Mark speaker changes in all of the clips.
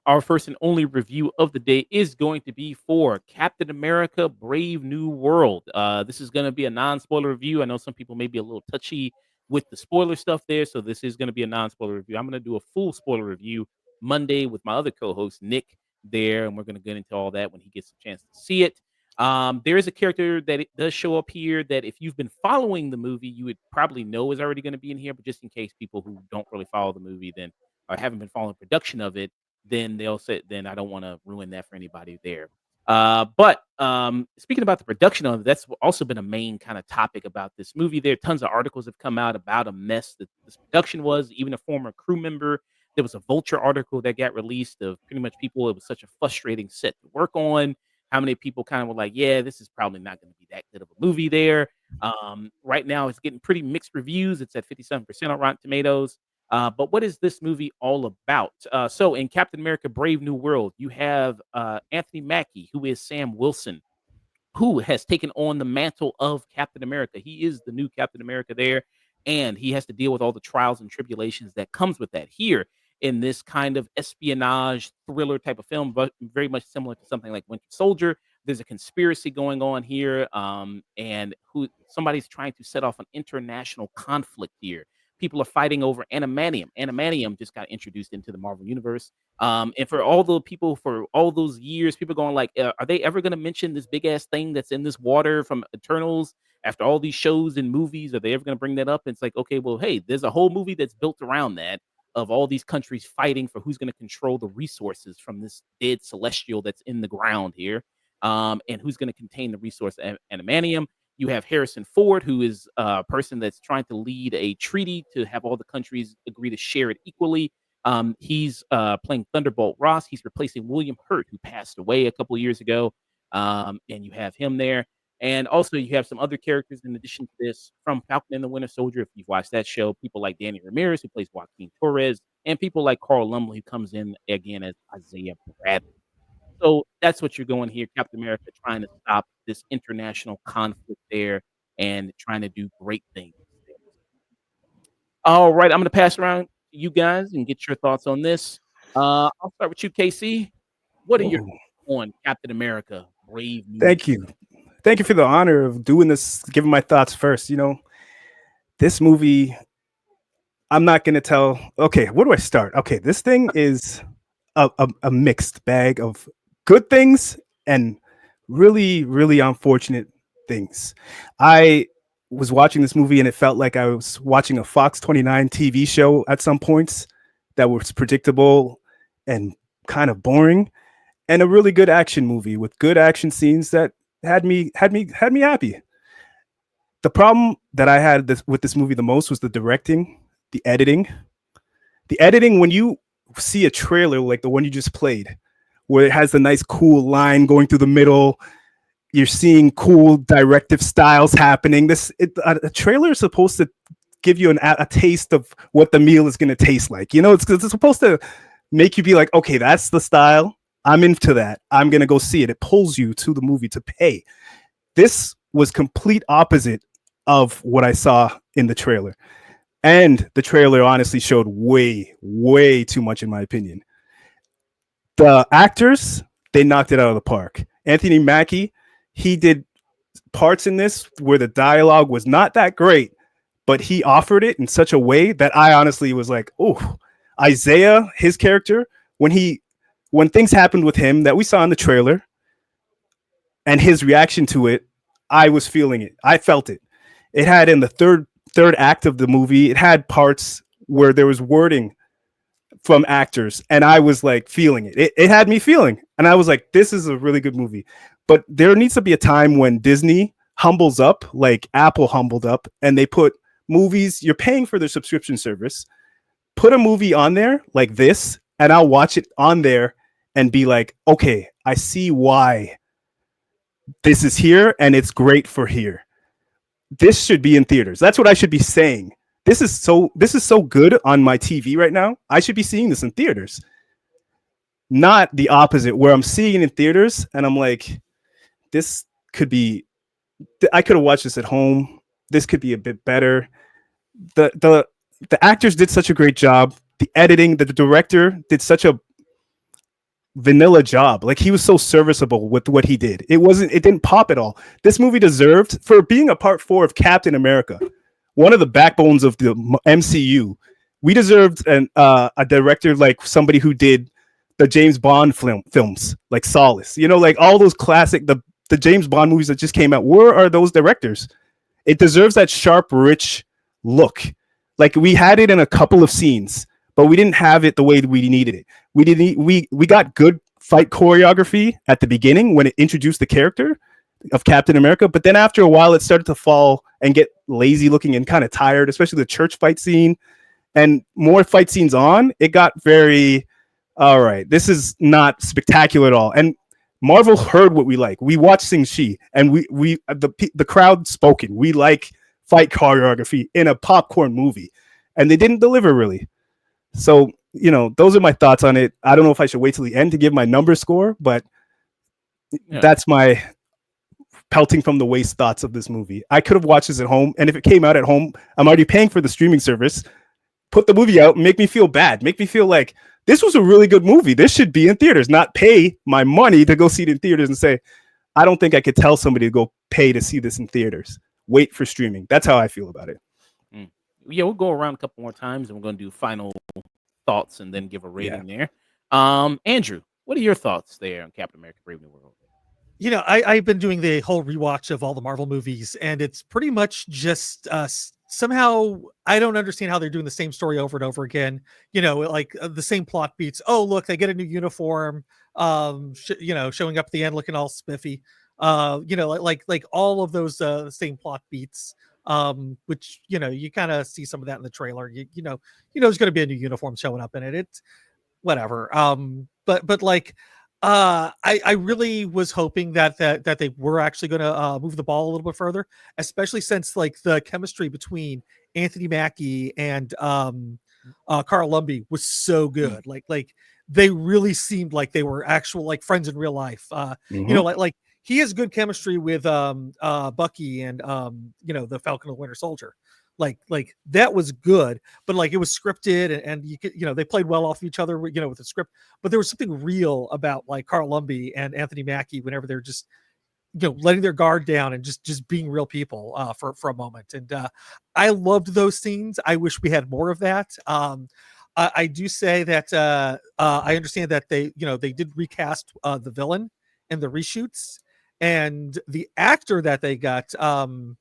Speaker 1: Our first and only review of the day is going to be for Captain America: Brave New World. This is going to be a non-spoiler review. I know some people may be a little touchy with the spoiler stuff there, so this is going to be a non-spoiler review. I'm going to do a full spoiler review Monday with my other co-host Nick there, and we're going to get into all that when he gets a chance to see it. There is a character that it does show up here that if you've been following the movie, you would probably know is already going to be in here, but just in case people who don't really follow the movie then or haven't been following production of it, then they'll say, then I don't want to ruin that for anybody there. But speaking about the production of it, that's also been a main kind of topic about this movie. There are tons of articles have come out about a mess that this production was. Even a former crew member, there was a Vulture article that got released of pretty much people. It was such a frustrating set to work on. How many people kind of were like, yeah, this is probably not going to be that good of a movie there. Right now, it's getting pretty mixed reviews. It's at 57% on Rotten Tomatoes. But what is this movie all about? So in Captain America: Brave New World, you have Anthony Mackie, who is Sam Wilson, who has taken on the mantle of Captain America. He is the new Captain America there, and he has to deal with all the trials and tribulations that comes with that here in this kind of espionage thriller type of film, but very much similar to something like Winter Soldier. There's a conspiracy going on here, and who somebody's trying to set off an international conflict here. People are fighting over animanium. Animanium just got introduced into the Marvel universe. And for all the people for all those years, people going like, are they ever going to mention this big ass thing that's in this water from Eternals? After all these shows and movies, are they ever going to bring that up? And it's like, okay, well, hey, there's a whole movie that's built around that of all these countries fighting for who's going to control the resources from this dead celestial that's in the ground here, and who's going to contain the resource animanium. You have Harrison Ford, who is a person that's trying to lead a treaty to have all the countries agree to share it equally. He's playing Thunderbolt Ross. He's replacing William Hurt, who passed away a couple of years ago. And you have him there. And also, you have some other characters in addition to this from Falcon and the Winter Soldier. If you've watched that show, people like Danny Ramirez, who plays Joaquin Torres, and people like Carl Lumbly, who comes in again as Isaiah Bradley. So that's what you're going here, Captain America trying to stop this international conflict there and trying to do great things there. All right, I'm going to pass around to you guys and get your thoughts on this. I'll start with you, KC. What are your
Speaker 2: Oh,
Speaker 1: thoughts on Captain America: Brave New?
Speaker 2: thank you. Thank you for the honor of doing this, giving my thoughts first. This movie, I'm not going to tell. Okay, where do I start? Okay, this thing is a mixed bag of good things and really, really unfortunate things. I was watching this movie and it felt like I was watching a Fox 29 TV show at some points that was predictable and kind of boring, and a really good action movie with good action scenes that had me happy. The problem that I had with this movie the most was the directing, the editing. The editing, when you see a trailer like the one you just played, where it has the nice cool line going through the middle, you're seeing cool directive styles happening. A trailer is supposed to give you a taste of what the meal is going to taste like. It's supposed to make you be like, okay, that's the style. I'm into that. I'm going to go see it. It pulls you to the movie to pay. This was complete opposite of what I saw in the trailer. And the trailer honestly showed way, way too much, in my opinion. The actors, they knocked it out of the park. Anthony Mackie, he did parts in this where the dialogue was not that great, but he offered it in such a way that I honestly was like, oh, Isaiah, his character, when things happened with him that we saw in the trailer and his reaction to it, I was feeling it. I felt it. It had in the third act of the movie, it had parts where there was wording from actors, and I was like feeling it. It had me feeling, and I was like, this is a really good movie. But there needs to be a time when Disney humbles up, like Apple humbled up, and they put movies, you're paying for their subscription service, put a movie on there like this, and I'll watch it on there and be like, okay, I see why this is here, and it's great for here. This should be in theaters. That's what I should be saying. This is so good on my TV right now. I should be seeing this in theaters. not the opposite, where I'm seeing it in theaters and I'm like, this could be. I could have watched this at home. This could be a bit better. The actors did such a great job. The editing, the director did such a vanilla job. Like he was so serviceable with what he did. It didn't pop at all. This movie deserved, for being a part 4 of Captain America, one of the backbones of the MCU. We deserved a director like somebody who did the James Bond films, like Solace. You know, like all those classic the James Bond movies that just came out. Where are those directors? It deserves that sharp, rich look. Like we had it in a couple of scenes, but we didn't have it the way we needed it. We didn't. We got good fight choreography at the beginning when it introduced the character of Captain America, but then after a while, it started to fall and get lazy looking and kind of tired, especially the church fight scene. And more fight scenes on, it got very, all right, this is not spectacular at all. And Marvel heard what we like. We watched Shang-Chi, and the crowd spoken. We like fight choreography in a popcorn movie, and they didn't deliver really. So, those are my thoughts on it. I don't know if I should wait till the end to give my number score, but that's my pelting from the waist thoughts of this movie. I could have watched this at home, and if it came out at home, I'm already paying for the streaming service. Put the movie out and make me feel bad. Make me feel like this was a really good movie. This should be in theaters, not pay my money to go see it in theaters and say, I don't think I could tell somebody to go pay to see this in theaters. Wait for streaming. That's how I feel about it.
Speaker 1: Yeah, we'll go around a couple more times and we're going to do final thoughts and then give a rating there. Andrew, what are your thoughts there on Captain America: Brave New World?
Speaker 3: I've been doing the whole rewatch of all the Marvel movies, and it's pretty much just somehow I don't understand how they're doing the same story over and over again. Like the same plot beats. Oh, look, they get a new uniform. Showing up at the end looking all spiffy. Like all of those same plot beats. Which you kind of see some of that in the trailer. There's going to be a new uniform showing up in it. It's whatever. But like. I really was hoping that they were actually going to move the ball a little bit further, especially since like the chemistry between Anthony Mackie and Carl Lumbly was so good. Like they really seemed like they were actual like friends in real life. Like he has good chemistry with Bucky and the Falcon and the Winter Soldier. Like that was good, but like it was scripted and you could, they played well off of each other, with the script, but there was something real about like Carl Lumbly and Anthony Mackie whenever they're just, letting their guard down and just being real people for a moment. And I loved those scenes. I wish we had more of that. I do say that I understand that they did recast the villain in the reshoots, and the actor that they got,
Speaker 1: Don't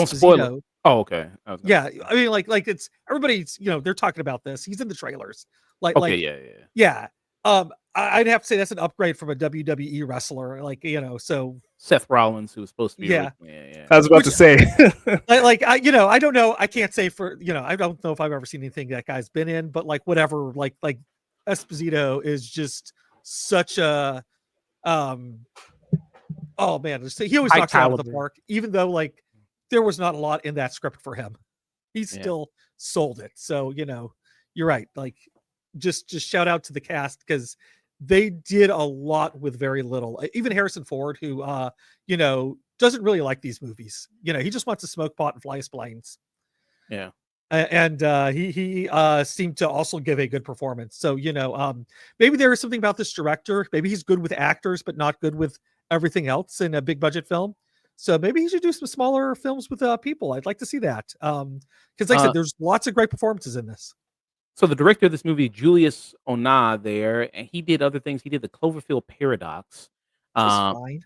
Speaker 1: spoil it. Oh, okay.
Speaker 3: Yeah, I mean, like it's everybody's. They're talking about this. He's in the trailers. Yeah. I'd have to say that's an upgrade from a WWE wrestler. So
Speaker 1: Seth Rollins, who was supposed to be.
Speaker 3: Yeah.
Speaker 2: I was about to say.
Speaker 3: I don't know. I can't say for I don't know if I've ever seen anything that guy's been in, but like whatever. Like Esposito is just such a oh man, he always knocks it out of the park, even though like there was not a lot in that script for him. He still sold it. So, you're right. Like just shout out to the cast because they did a lot with very little. Even Harrison Ford, who doesn't really like these movies. He just wants to smoke pot and fly his planes.
Speaker 1: Yeah.
Speaker 3: And he seemed to also give a good performance. So, maybe there is something about this director. Maybe he's good with actors, but not good with everything else in a big budget film. So maybe he should do some smaller films with people. I'd like to see that. Because like I said, there's lots of great performances in this.
Speaker 1: So the director of this movie, Julius Onah, there, and he did other things. He did the Cloverfield Paradox,
Speaker 3: Fine.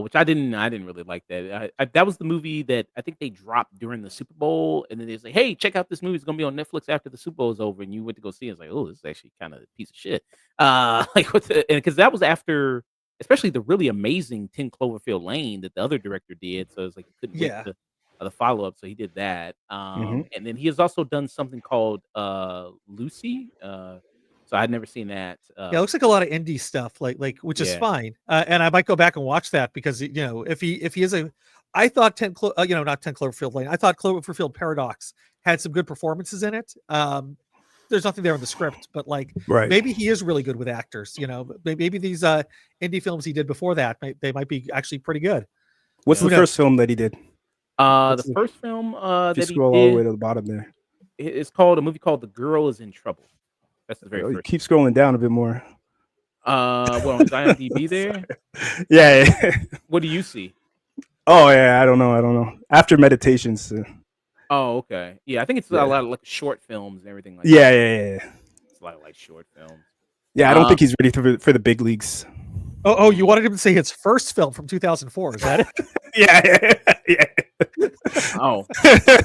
Speaker 1: Which I didn't really like that. That was the movie that I think they dropped during the Super Bowl, and then they say, "Hey, check out this movie. It's gonna be on Netflix after the Super Bowl is over." And you went to go see it. It's like, "Oh, this is actually kind of a piece of shit." Because that was after, especially the really amazing 10 Cloverfield Lane that the other director did. So it's like you couldn't wait to the follow up. So he did that. And then he has also done something called Lucy. So I'd never seen that.
Speaker 3: It looks like a lot of indie stuff, which is fine. And I might go back and watch that because if he is I thought not 10 Cloverfield Lane. I thought Cloverfield Paradox had some good performances in it. there's nothing there in the script, but like
Speaker 2: Right.
Speaker 3: maybe he is really good with actors. Maybe these indie films he did before that they might be actually pretty good.
Speaker 2: What's the
Speaker 3: Who
Speaker 1: Yeah.
Speaker 3: knows?
Speaker 2: first film that he did?
Speaker 1: The
Speaker 2: What's the,
Speaker 1: first film
Speaker 2: if you
Speaker 1: that he
Speaker 2: scroll all the way
Speaker 1: did
Speaker 2: to the bottom there?
Speaker 1: it's called a movie called The Girl Is in Trouble. That's the very
Speaker 2: You
Speaker 1: first.
Speaker 2: keep scrolling down a bit more.
Speaker 1: What on his IMDb there?
Speaker 2: Yeah, yeah.
Speaker 1: What do you see?
Speaker 2: Oh yeah, I don't know. I don't know. After meditations.
Speaker 1: Oh, okay. Yeah, I think it's a
Speaker 2: Yeah.
Speaker 1: lot of like short films and everything like
Speaker 2: Yeah,
Speaker 1: that.
Speaker 2: yeah, yeah, yeah.
Speaker 1: It's a lot of like short films.
Speaker 2: Yeah, I don't
Speaker 1: Um,
Speaker 2: think he's ready for the big leagues.
Speaker 3: Oh, you
Speaker 1: mm,
Speaker 3: wanted him to say his first film from 2004? Is that it?
Speaker 2: Yeah, yeah,
Speaker 1: oh,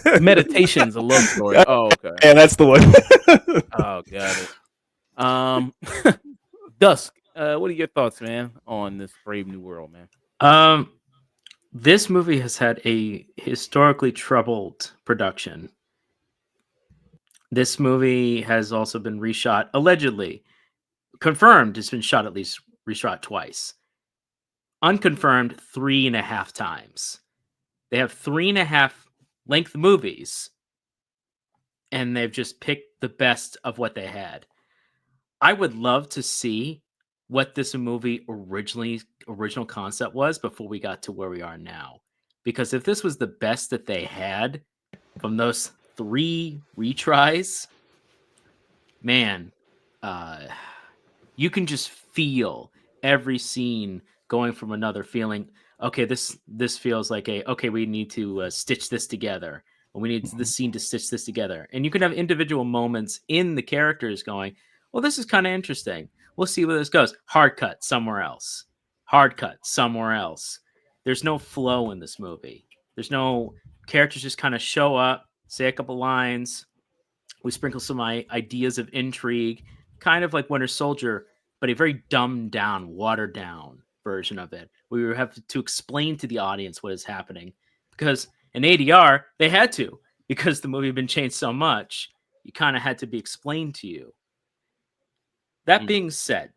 Speaker 2: yeah.
Speaker 1: Meditations, a love story. Oh, okay.
Speaker 2: Yeah, that's the one.
Speaker 1: Oh, got it. Um, Dusk. What are your thoughts, man, on this Brave New World, man?
Speaker 4: Um, this movie has had a historically troubled production. This movie has also been reshot, allegedly. Confirmed, it's been shot at least reshot twice. Unconfirmed, 3.5 times. They have 3.5 length movies, and they've just picked the best of what they had. I would love to see what this movie original concept was before we got to where we are now. Because if this was the best that they had from those 3 retries, man, you can just feel every scene going from another feeling. Okay, this feels like okay, we need to stitch this together. Or we need this scene to stitch this together. And you can have individual moments in the characters going, well, this is kind of interesting. We'll see where this goes. Hard cut somewhere else. Hard cut somewhere else. There's no flow in this movie. There's no characters just kind of show up, say a couple lines. We sprinkle some ideas of intrigue, kind of like Winter Soldier, but a very dumbed down, watered down version of it. We would have to explain to the audience what is happening because in ADR they had to because the movie had been changed so much. You kind of had to be explained to you. That
Speaker 1: Mm.
Speaker 4: being said,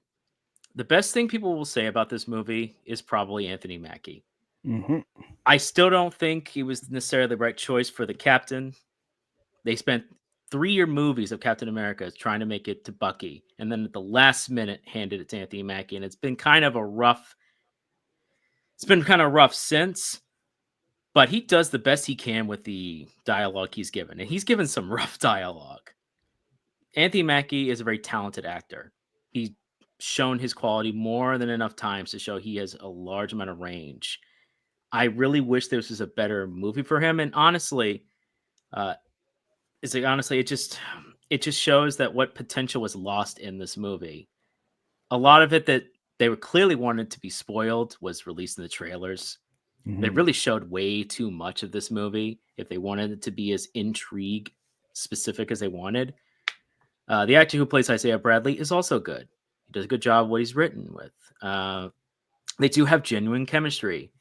Speaker 4: the best thing people will say about this movie is probably Anthony Mackie.
Speaker 2: Hmm.
Speaker 4: I still don't think he was necessarily the right choice for the captain. They spent 3-year movies of Captain America trying to make it to Bucky, and then at the last minute handed it to Anthony Mackie, and it's been kind of rough since, but he does the best he can with the dialogue he's given, and he's given some rough dialogue. Anthony Mackie is a very talented actor. He's shown his quality more than enough times to show he has a large amount of range. I really wish this was a better movie for him, and honestly, uh, it just shows that what potential was lost in this movie. A lot of it that they were clearly wanted to be spoiled was released in the trailers. They
Speaker 2: Hmm.
Speaker 4: really showed way too much of this movie if they wanted it to be as intrigue specific as they wanted. The actor who plays Isaiah Bradley is also good. He does a good job what he's written with. They do have genuine chemistry.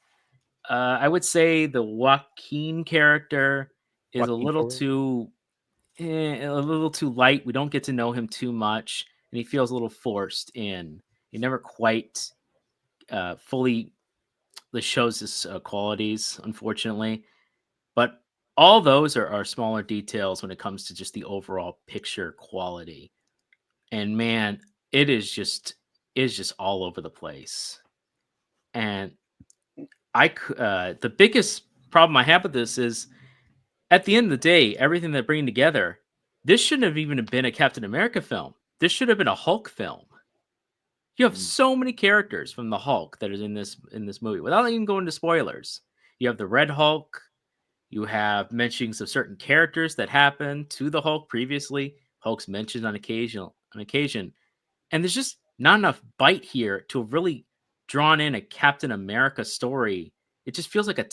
Speaker 4: I would say the Joaquin character is a
Speaker 2: Joaquin
Speaker 4: little
Speaker 2: Phoenix.
Speaker 4: too a little too light. We don't get to know him too much, and he feels a little forced in. He never quite fully shows his qualities, unfortunately. But all those are smaller details when it comes to just the overall picture quality. And man, it is just all over the place. And the biggest problem I have with this is at the end of the day, everything they're bringing together, this shouldn't have even been a Captain America film. This should have been a Hulk film. You have
Speaker 1: Mm.
Speaker 4: so many characters from the Hulk that is in this movie without even going to spoilers. You have the Red Hulk. You have mentions of certain characters that happened to the Hulk previously. Hulk's mentioned on occasion, and there's just not enough bite here to have really drawn in a Captain America story. It just feels like an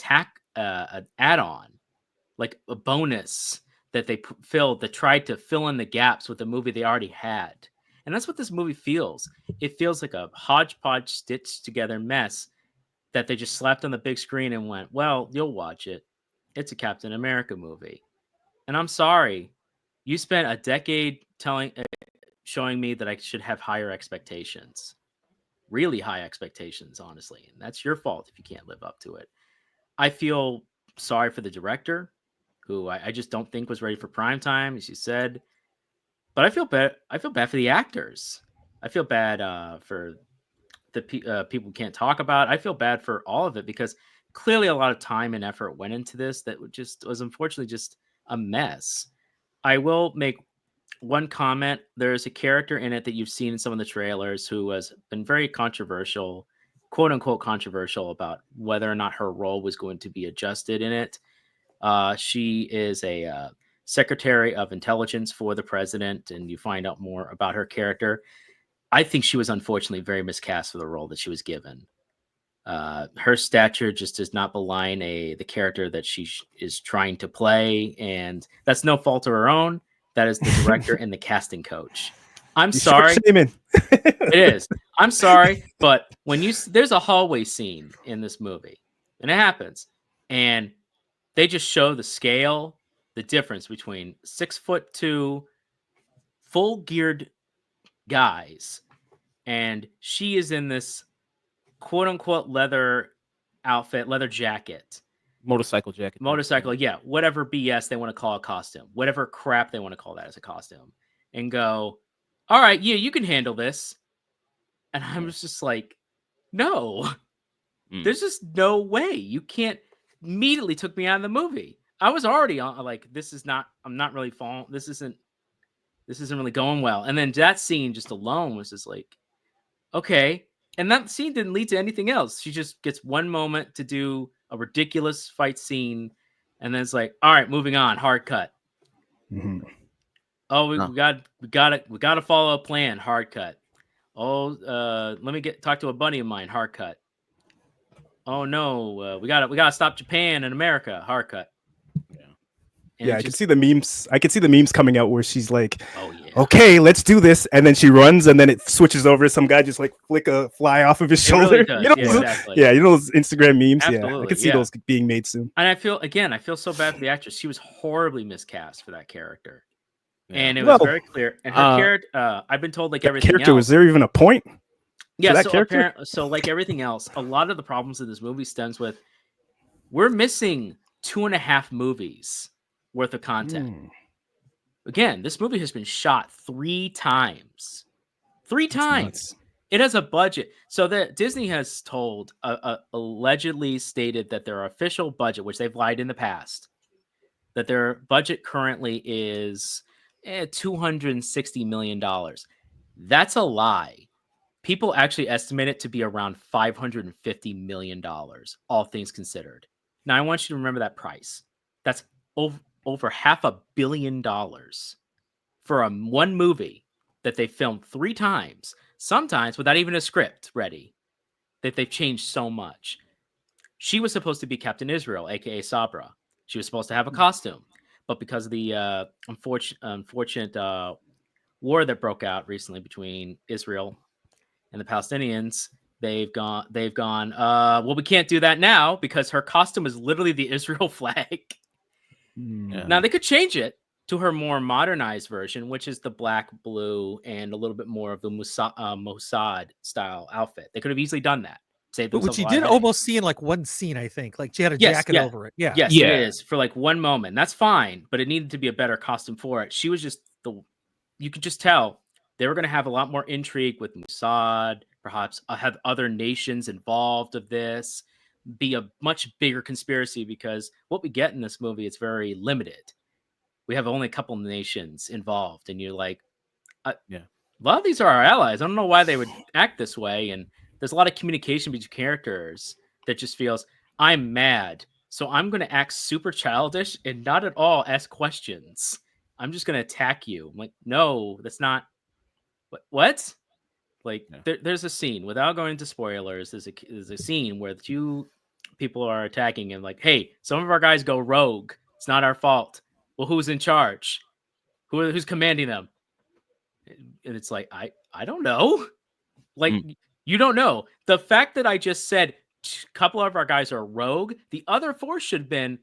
Speaker 4: add-on, like a bonus that they filled that tried to fill in the gaps with the movie they already had. And that's what this movie feels. It feels like a hodgepodge stitched together mess that they just slapped on the big screen and went, well, you'll watch it. It's a Captain America movie. And I'm sorry. You spent a decade showing me that I should have higher expectations. Really high expectations, honestly. And that's your fault if you can't live up to it. I feel sorry for the director, who I just don't think was ready for prime time, as you said. But I feel bad. I feel bad for the actors. I feel bad for the people who can't talk about. I feel bad for all of it because clearly a lot of time and effort went into this that just was unfortunately just a mess. I will make one comment. There's a character in it that you've seen in some of the trailers who has been very controversial, quote unquote controversial, about whether or not her role was going to be adjusted in it. She is a secretary of intelligence for the president, and you find out more about her character. I think she was unfortunately very miscast for the role that she was given. Her stature just does not belie the character that she is trying to play, and that's no fault of her own. That is the director and the casting coach. I'm
Speaker 2: You short
Speaker 4: sorry.
Speaker 2: shaming.
Speaker 4: It is. I'm sorry, but when there's a hallway scene in this movie, and it happens, and they just show the scale, the difference between 6'2" full geared guys, and she is in this quote unquote leather outfit, leather jacket,
Speaker 1: Motorcycle jacket.
Speaker 4: motorcycle, yeah, whatever BS they want to call a costume, whatever crap they want to call that as a costume, and go, all right, yeah, you can handle this. And I was just like, no, there's just no way. You can't. Immediately took me out of the movie. I was already on like, I'm not really falling. This isn't really going well. And then that scene just alone was just like, okay. And that scene didn't lead to anything else. She just gets one moment to do a ridiculous fight scene, and then it's like, all right, moving on, hard cut.
Speaker 2: Mhm.
Speaker 4: Oh, we got to follow a plan, hard cut. Oh, let me talk to a buddy of mine, hard cut. Oh no, we gotta stop Japan and America, hard cut. And
Speaker 2: Yeah, I can see the memes. I can see the memes coming out where she's like,
Speaker 4: oh yeah,
Speaker 2: okay, let's do this. And then she runs and then it switches over. Some guy just like flick a fly off of his shoulder.
Speaker 4: Really does.
Speaker 2: You know,
Speaker 4: Yeah, exactly.
Speaker 2: Yeah, you know those Instagram memes? Yeah, I
Speaker 4: Absolutely,
Speaker 2: can see those being made soon.
Speaker 4: And I feel so bad for the actress. She was horribly miscast for that character.
Speaker 1: Yeah.
Speaker 4: And it was very clear. And her character, I've been told, like everything
Speaker 2: Character,
Speaker 4: else.
Speaker 2: was there even a point?
Speaker 4: Yeah,
Speaker 2: that
Speaker 4: so
Speaker 2: character?
Speaker 4: apparently, so like everything else, a lot of the problems in this movie stems with we're missing 2.5 movies worth of content. Again, this movie has been shot 3 times. 3 times.
Speaker 2: Nuts.
Speaker 4: It has a budget. So that Disney has told, allegedly stated that their official budget, which they've lied in the past, that their budget currently is $260 million. That's a lie. People actually estimate it to be around $550 million, all things considered. Now, I want you to remember that price. That's over $500 million for one movie that they filmed 3 times, sometimes without even a script ready, that they've changed so much. She was supposed to be Captain Israel, aka Sabra. She was supposed to have a costume, but because of the unfortunate war that broke out recently between Israel and the Palestinians, they've gone, well, we can't do that now because her costume is literally the Israel flag.
Speaker 1: Yeah.
Speaker 4: Now they could change it to her more modernized version, which is the black, blue, and a little bit more of the Mossad style outfit. They could have easily done that.
Speaker 3: But which you did almost see in like one scene, I think. Like she had a jacket over it. Yeah.
Speaker 4: Yes, it is for like one moment. That's fine, but it needed to be a better costume for it. She was just you could just tell they were going to have a lot more intrigue with Mossad, perhaps have other nations involved of this, be a much bigger conspiracy, because what we get in this movie is very limited. We have only a couple nations involved, and you're like, a lot of these are our allies. I don't know why they would act this way, and there's a lot of communication between characters that just feels, I'm mad, so I'm going to act super childish and not at all ask questions. I'm just going to attack you. I'm like, no, that's not. What? Like, there's a scene, without going into spoilers, there's a scene where 2 people are attacking and like, hey, some of our guys go rogue. It's not our fault. Well, who's in charge? Who's commanding them? And it's like, I don't know. Like, you don't know. The fact that I just said a couple of our guys are rogue, the other 4 should have been,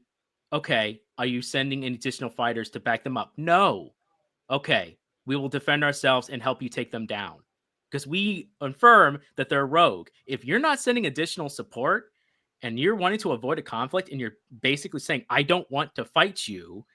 Speaker 4: okay, are you sending any additional fighters to back them up? No. Okay, we will defend ourselves and help you take them down. Because we affirm that they're rogue. If you're not sending additional support and you're wanting to avoid a conflict and you're basically saying, I don't want to fight you,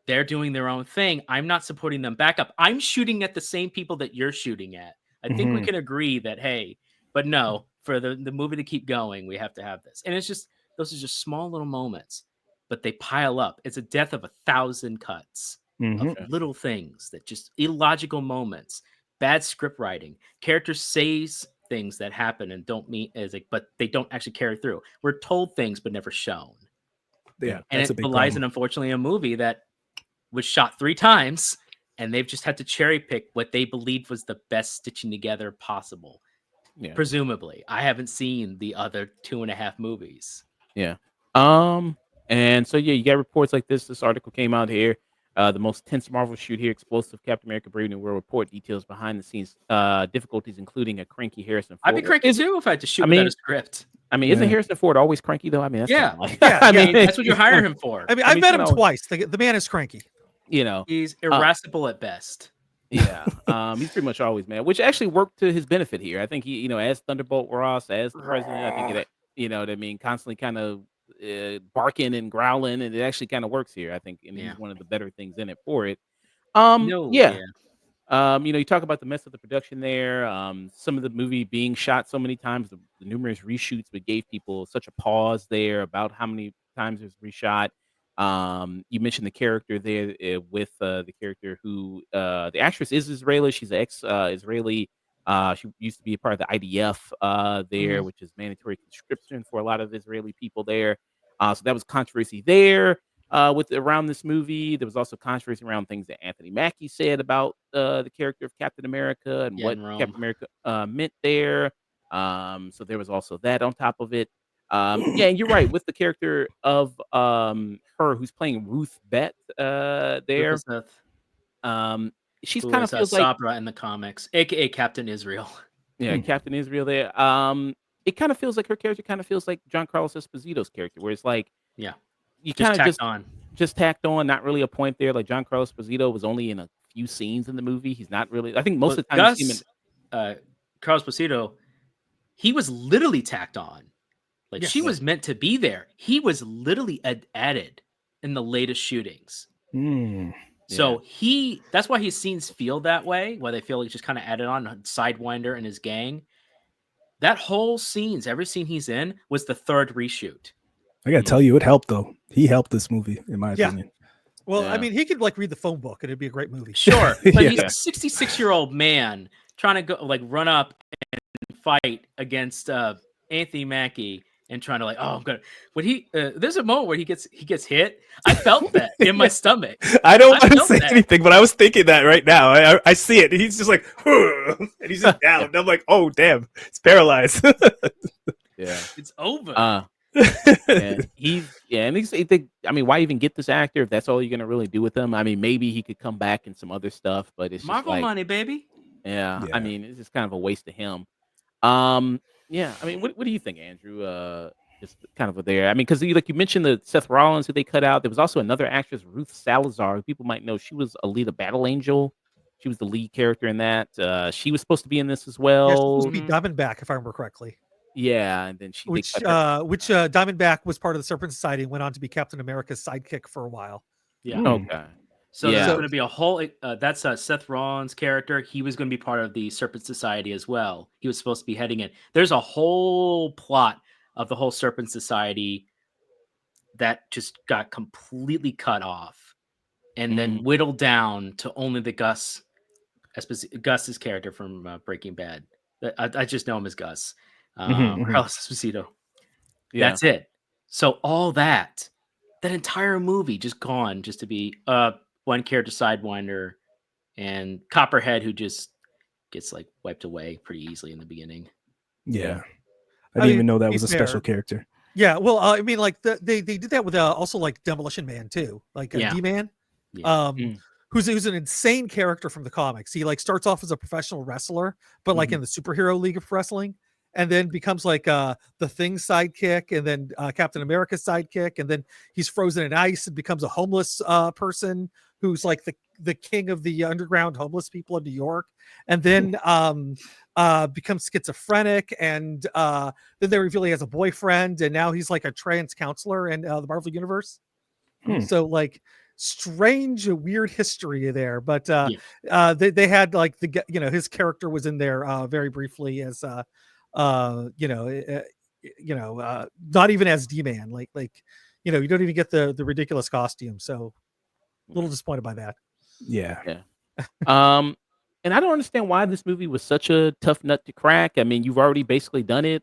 Speaker 4: They're doing their own thing. I'm not supporting them back up. I'm shooting at the same people that you're shooting at. I think we
Speaker 2: Mhm.
Speaker 4: can agree that, hey, but no, for the movie to keep going, we have to have this. And it's just, those are just small little moments, but they pile up. It's a death of 1,000 cuts of
Speaker 2: Mhm.
Speaker 1: Okay.
Speaker 4: little things that just illogical moments, bad script writing. Characters says things that happen and don't mean as like, but they don't actually carry through. We're told things but never shown.
Speaker 2: Yeah,
Speaker 4: And
Speaker 2: that's a
Speaker 4: it
Speaker 2: big
Speaker 4: belies
Speaker 2: problem.
Speaker 4: in, unfortunately, a movie that was shot 3 times, and they've just had to cherry pick what they believed was the best stitching together possible.
Speaker 1: Yeah.
Speaker 4: Presumably. I haven't seen the other 2.5 movies.
Speaker 1: Yeah. And so yeah, you got reports like this. This article came out here. The most tense Marvel shoot here, explosive Captain America Brave New World report details behind the scenes difficulties, including a cranky Harrison
Speaker 4: I'd be
Speaker 1: Ford.
Speaker 4: cranky too if I had to shoot
Speaker 1: I
Speaker 4: without a
Speaker 1: mean,
Speaker 4: script.
Speaker 1: isn't
Speaker 2: Yeah.
Speaker 1: Harrison Ford always cranky though? I mean, that's kind
Speaker 4: Yeah.
Speaker 1: of like,
Speaker 3: Yeah,
Speaker 1: I
Speaker 3: yeah.
Speaker 1: mean,
Speaker 4: That's what you
Speaker 1: he's
Speaker 4: hire
Speaker 1: kinda-
Speaker 4: him for.
Speaker 3: I mean,
Speaker 1: I
Speaker 3: I've
Speaker 1: mean,
Speaker 3: met
Speaker 1: he's
Speaker 3: him
Speaker 1: kinda always-
Speaker 3: twice. The man is cranky.
Speaker 1: you know,
Speaker 4: He's
Speaker 1: uh,
Speaker 4: irascible at best.
Speaker 1: yeah. He's pretty much always mad, which actually worked to his benefit here. I think he, as Thunderbolt Ross, as the president, I think it, what I mean, constantly kind of barking and growling, and it actually kind of works here. I think, and
Speaker 4: Yeah.
Speaker 1: he's one of the better things in it for it.
Speaker 4: No,
Speaker 1: Yeah.
Speaker 4: yeah.
Speaker 1: You talk about the mess of the production there. Some of the movie being shot so many times, the numerous reshoots, but gave people such a pause there about how many times it was reshot. You mentioned the character there with the character who the actress is Israeli. She's an ex Israeli. She used to be a part of the IDF there,
Speaker 4: Mhm.
Speaker 1: which is mandatory conscription for a lot of Israeli people there. So that was controversy there with around this movie. There was also controversy around things that Anthony Mackie said about the character of Captain America and
Speaker 4: Yeah,
Speaker 1: what
Speaker 4: in Rome.
Speaker 1: Captain America meant there. So there was also that on top of it. Yeah, and you're right with the character of her who's playing Ruth Bett there.
Speaker 4: Rufus,
Speaker 1: Um, she's
Speaker 4: who
Speaker 1: kind of
Speaker 4: was
Speaker 1: feels like
Speaker 4: Sabra in the comics, aka Captain Israel.
Speaker 1: yeah,
Speaker 2: Hmm.
Speaker 1: Captain Israel there. It kind of feels like her character kind of feels like John Carlos Esposito's character, where it's like
Speaker 4: Yeah.
Speaker 1: you
Speaker 4: Just
Speaker 1: kind of
Speaker 4: tacked on.
Speaker 1: just tacked on, not really a point there. Like John Carlos Esposito was only in a few scenes in the movie. He's not really. I think most
Speaker 4: Well,
Speaker 1: of the time you see him in.
Speaker 4: Gus, Carlos Posito, he was literally tacked on. Like she
Speaker 3: Yes.
Speaker 4: was meant to be there. He was literally added in the latest shootings.
Speaker 2: Mm.
Speaker 4: So that's why his scenes feel that way, why they feel like just kind of added on Sidewinder and his gang. That whole scenes, every scene he's in was the 3rd reshoot.
Speaker 2: I gotta tell you, it helped though. He helped this movie, in my
Speaker 3: Yeah.
Speaker 2: opinion.
Speaker 3: Well, I
Speaker 1: Yeah.
Speaker 3: mean, he could like read the phone book and it'd be a great movie.
Speaker 4: Sure, but he's
Speaker 2: Yeah.
Speaker 4: a 66-year-old man trying to go like run up and fight against Anthony Mackie and trying to like, oh, I'm gonna. When he there's a moment where he gets hit. I felt that in my stomach.
Speaker 2: I don't
Speaker 4: I
Speaker 2: want to
Speaker 4: felt
Speaker 2: say
Speaker 4: that.
Speaker 2: anything, but I was thinking that right now. I see it. He's just like, and he's just down. And I'm like, oh damn, it's paralyzed.
Speaker 1: Yeah.
Speaker 4: It's over.
Speaker 1: And and I mean, why even get this actor if that's all you're gonna really do with him? I mean, maybe he could come back in some other stuff, but it's just
Speaker 4: Marvel
Speaker 1: like,
Speaker 4: money, baby.
Speaker 1: yeah. I
Speaker 2: Yeah.
Speaker 1: mean, it's just kind of a waste of him. Yeah. I mean, what do you think, Andrew? Just kind of there. I mean, because like you mentioned the Seth Rollins who they cut out. There was also another actress, Ruth Salazar, who people might know. She was Alita Battle Angel. She was the lead character in that. She was supposed to be in this as
Speaker 3: Yeah, she's supposed
Speaker 1: well.
Speaker 3: to be Diamondback, if I remember correctly.
Speaker 1: Yeah, and then they
Speaker 3: Which
Speaker 1: cut her.
Speaker 3: Diamondback was part of the Serpent Society and went on to be Captain America's sidekick for a while.
Speaker 4: Yeah.
Speaker 2: Hmm.
Speaker 1: Okay.
Speaker 4: So there's
Speaker 1: Yeah.
Speaker 4: going to be a whole. That's Seth Rollins' character. He was going to be part of the Serpent Society as well. He was supposed to be heading it. There's a whole plot of the whole Serpent Society that just got completely cut off, and then whittled down to only the Gus's character from Breaking Bad. I just know him as Gus.
Speaker 2: Mhm.
Speaker 4: Carlos Esposito.
Speaker 1: Yeah.
Speaker 4: That's it. So all that entire movie just gone just to be one character Sidewinder and Copperhead who just gets like wiped away pretty easily in the beginning.
Speaker 2: Yeah. I
Speaker 3: I
Speaker 2: didn't
Speaker 3: mean,
Speaker 2: even know
Speaker 3: to
Speaker 2: that
Speaker 3: be
Speaker 2: was a special
Speaker 3: fair,
Speaker 2: character.
Speaker 3: Yeah, well, I mean, like they did that with also like Demolition Man too, like
Speaker 4: Yeah.
Speaker 3: D-Man,
Speaker 4: Yeah.
Speaker 3: who's an insane character from the comics. He like starts off as a professional wrestler, but like in the superhero league of wrestling, and then becomes like the Thing sidekick, and then Captain America's sidekick, and then he's frozen in ice and becomes a homeless person who's like the king of the underground homeless people in New York, and then becomes schizophrenic, and then they reveal he has a boyfriend, and now he's like a trans counselor in the Marvel universe.
Speaker 2: Hmm.
Speaker 3: So like strange, weird history there. But
Speaker 4: Yeah.
Speaker 3: they had like his character was in there very briefly as not even as D-Man. You don't even get the ridiculous costume. So a little disappointed by that.
Speaker 2: Yeah.
Speaker 1: Yeah. Um, and I don't understand why this movie was such a tough nut to crack. I mean, you've already basically done it.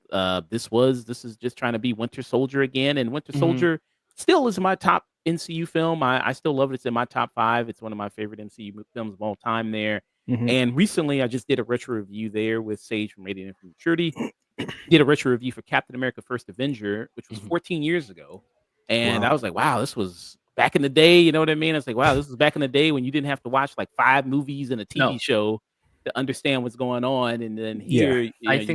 Speaker 1: This is just trying to be Winter Soldier again, and Winter
Speaker 4: Mhm.
Speaker 1: Soldier still is my top MCU film. I still love it. It's in my top 5. It's one of my favorite films of all time there.
Speaker 2: Mhm.
Speaker 1: And recently, I just did a retro review there with Sage from Radiant and from Maturity. Did a retro review for Captain America: First Avenger, which was
Speaker 4: Mhm.
Speaker 1: 14 years ago, and I
Speaker 2: Wow.
Speaker 1: was like, "Wow, this was back in the day." You know what I mean? I was like, "Wow, this was back in the day when you didn't have to watch like 5 movies and a TV
Speaker 4: No,
Speaker 1: show to understand what's going on." And then
Speaker 2: Yeah.
Speaker 1: here, you got
Speaker 4: I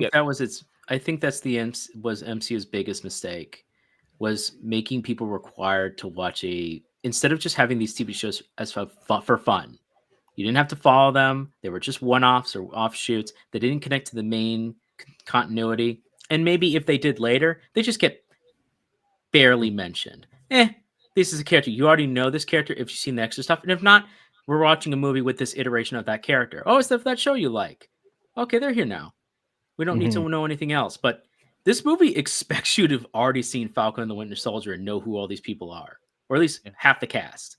Speaker 4: think that's was MCU's biggest mistake, was making people required to watch instead of just having these TV shows as for fun. You didn't have to follow them. They were just one-offs or offshoots. They didn't connect to the main continuity. And maybe if they did later, they just get barely mentioned. This is a character. You already know this character if you've seen the extra stuff. And if not, we're watching a movie with this iteration of that character. Oh, it's that show you like. Okay, they're here now. We don't need
Speaker 2: Mhm.
Speaker 4: to know anything else. But this movie expects you to have already seen Falcon and the Winter Soldier and know who all these people are, or at least
Speaker 1: yeah.
Speaker 4: half the cast.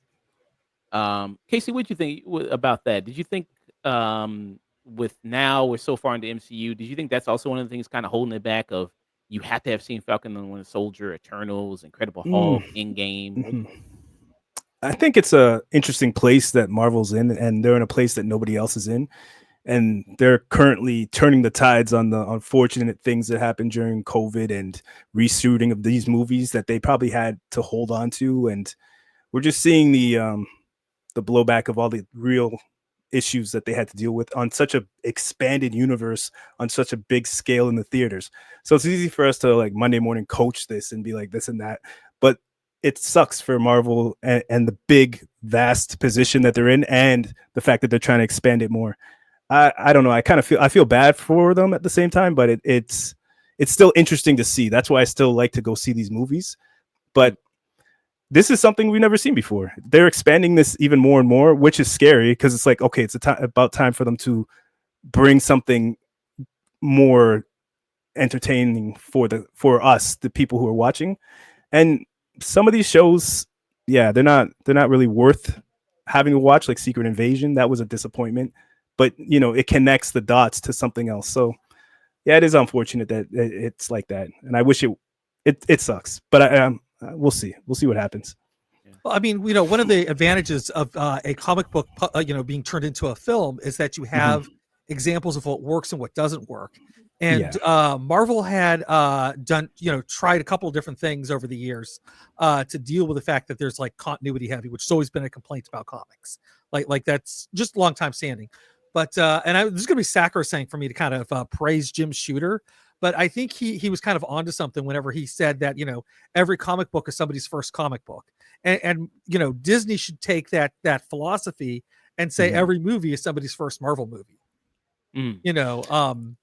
Speaker 1: Casey, what do you think about that? Did you think with now we're so far into MCU, did you think that's also one of the things kind of holding it back? Of you have to have seen Falcon and the Winter Soldier, Eternals, Incredible
Speaker 2: Mm.
Speaker 1: Hulk, Endgame.
Speaker 2: Mhm. I think it's a interesting place that Marvel's in, and they're in a place that nobody else is in, and they're currently turning the tides on the unfortunate things that happened during COVID and reshooting of these movies that they probably had to hold on to, and we're just seeing the blowback of all the real issues that they had to deal with on such a expanded universe on such a big scale in the theaters. So it's easy for us to like Monday morning coach this and be like this and that, but it sucks for Marvel and the big vast position that they're in and the fact that they're trying to expand it more. I don't know. I feel bad for them at the same time, but it's still interesting to see. That's why I still like to go see these movies.
Speaker 1: Mm,
Speaker 2: But this is something we've never seen before. They're expanding this even more and more, which is scary because it's like, okay, it's about time for them to bring something more entertaining for us, the people who are watching. And some of these shows, yeah, they're not really worth having to watch. Like Secret Invasion, that was a disappointment, but it connects the dots to something else. So yeah, it is unfortunate that it's like that, and I wish it sucks, but we'll see what happens.
Speaker 1: yeah.
Speaker 3: Well, I mean, one of the advantages of a comic book, being turned into a film is that you have
Speaker 2: Mhm.
Speaker 3: examples of what works and what doesn't work. And
Speaker 2: Yeah.
Speaker 3: Marvel had tried a couple of different things over the years to deal with the fact that there's like continuity heavy, which has always been a complaint about comics. Like that's just a long time standing. But this is going to be sacrosanct for me to kind of praise Jim Shooter. But I think he was kind of onto something whenever he said that every comic book is somebody's first comic book, and Disney should take that philosophy and say
Speaker 2: Mhm.
Speaker 3: every movie is somebody's first Marvel movie.
Speaker 1: Mm,
Speaker 3: you know um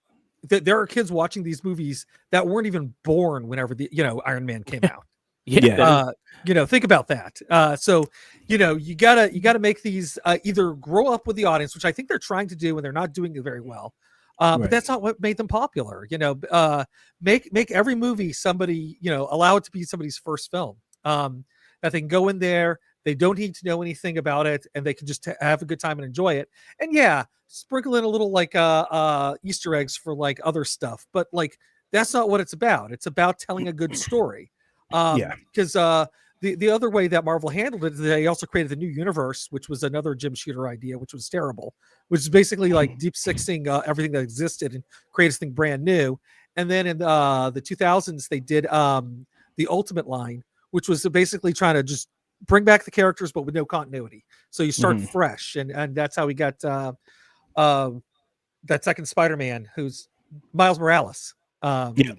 Speaker 3: there are kids watching these movies that weren't even born whenever the Iron Man came out.
Speaker 1: yeah,
Speaker 2: Yeah.
Speaker 1: that is.
Speaker 3: Think about that. So you gotta make these either grow up with the audience, which I think they're trying to do and they're not doing it very well. But
Speaker 2: Right.
Speaker 3: that's not what made them popular. Make every movie somebody, allow it to be somebody's first film. That they can go in there, they don't need to know anything about it, and they can just have a good time and enjoy it. And yeah, sprinkle in a little like Easter eggs for like other stuff, but like that's not what it's about. It's about telling a good story.
Speaker 2: Yeah.
Speaker 3: Because the other way that Marvel handled it, they also created the new universe, which was another Jim Shooter idea, which was terrible, which is basically like deep sixing everything that existed and create something brand new. And then in the 2000s, they did the Ultimate line, which was basically trying to just bring back the characters, but with no continuity. So you start
Speaker 2: Mhm.
Speaker 3: fresh, and that's how we got uh, that second Spider-Man, who's Miles Morales. Um,
Speaker 2: Yeah.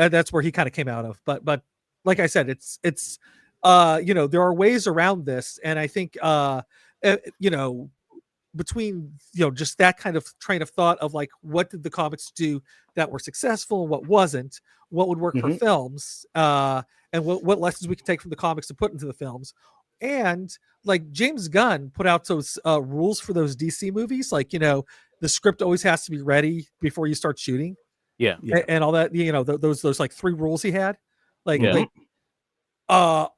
Speaker 3: that's where he kind of came out of. But like I said, it's there are ways around this, and I think uh, you know between just that kind of train of thought of like what did the comics do that were successful and what wasn't, what would work for
Speaker 2: Mhm.
Speaker 3: films, and what lessons we can take from the comics and put into the films, And like James Gunn put out those rules for those DC movies, like the script always has to be ready before you start shooting,
Speaker 1: Yeah.
Speaker 3: and all that. Those like 3 rules he had, like
Speaker 1: Yeah.
Speaker 3: like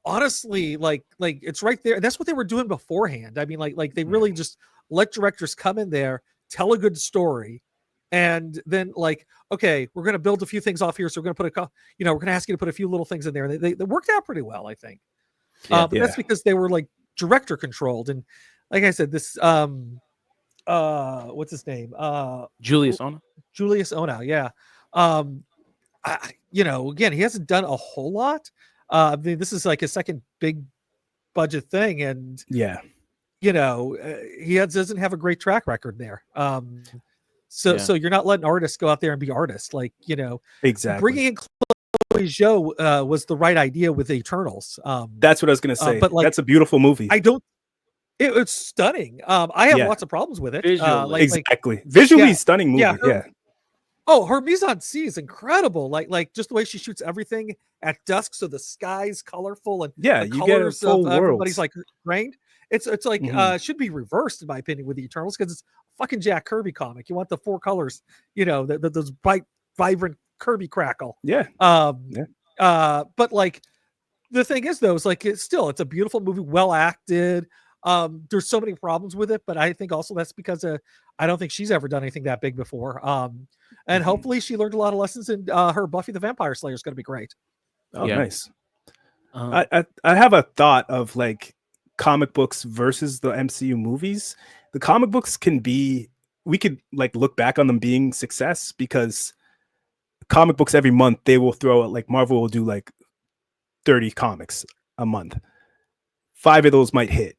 Speaker 3: honestly, like it's right there. That's what they were doing beforehand. I mean, like they really just let directors come in there, tell a good story, and then like, okay, we're gonna build a few things off here, so we're gonna put we're gonna ask you to put a few little things in there. And they worked out pretty well, I think.
Speaker 1: Yeah.
Speaker 3: But that's because they were like director controlled, and like I said, this what's his name?
Speaker 1: Julius Ona.
Speaker 3: Julius Ona, yeah. Again, he hasn't done a whole lot. I mean, this is like his second big budget thing, and
Speaker 2: Yeah.
Speaker 3: he doesn't have a great track record there. So
Speaker 1: Yeah.
Speaker 3: you're not letting artists go out there and be artists, like
Speaker 2: Exactly.
Speaker 3: bringing in Chloe Zhao was the right idea with the Eternals.
Speaker 2: That's what I was gonna say.
Speaker 3: but like,
Speaker 2: that's a beautiful movie.
Speaker 3: It's stunning. I have
Speaker 2: Yeah.
Speaker 3: lots of problems with it.
Speaker 4: Visually.
Speaker 2: Exactly. Visually
Speaker 3: yeah.
Speaker 2: stunning movie.
Speaker 3: Yeah,
Speaker 2: Yeah.
Speaker 3: her mise en scene is incredible. Like just the way she shoots everything at dusk, so the sky's colorful and
Speaker 2: Yeah,
Speaker 3: the
Speaker 2: you get a
Speaker 3: colors
Speaker 2: full
Speaker 3: of everybody's
Speaker 2: world.
Speaker 3: like grained. It's like
Speaker 2: Mhm.
Speaker 3: should be reversed in my opinion with the Eternals, because it's a fucking Jack Kirby comic. You want the 4 colors, those bright, vibrant Kirby crackle.
Speaker 2: Yeah.
Speaker 3: But like the thing is though, is like it's a beautiful movie, well acted. There's so many problems with it, but I think also that's because I don't think she's ever done anything that big before. And hopefully she learned a lot of lessons, and her Buffy the Vampire Slayer is going to be great.
Speaker 2: Oh,
Speaker 1: Yeah.
Speaker 2: nice.
Speaker 1: Um,
Speaker 2: I have a thought of like comic books versus the MCU movies. The comic books we could like look back on them being success, because comic books every month they will throw out, like Marvel will do like 30 comics a month. 5 of those might hit.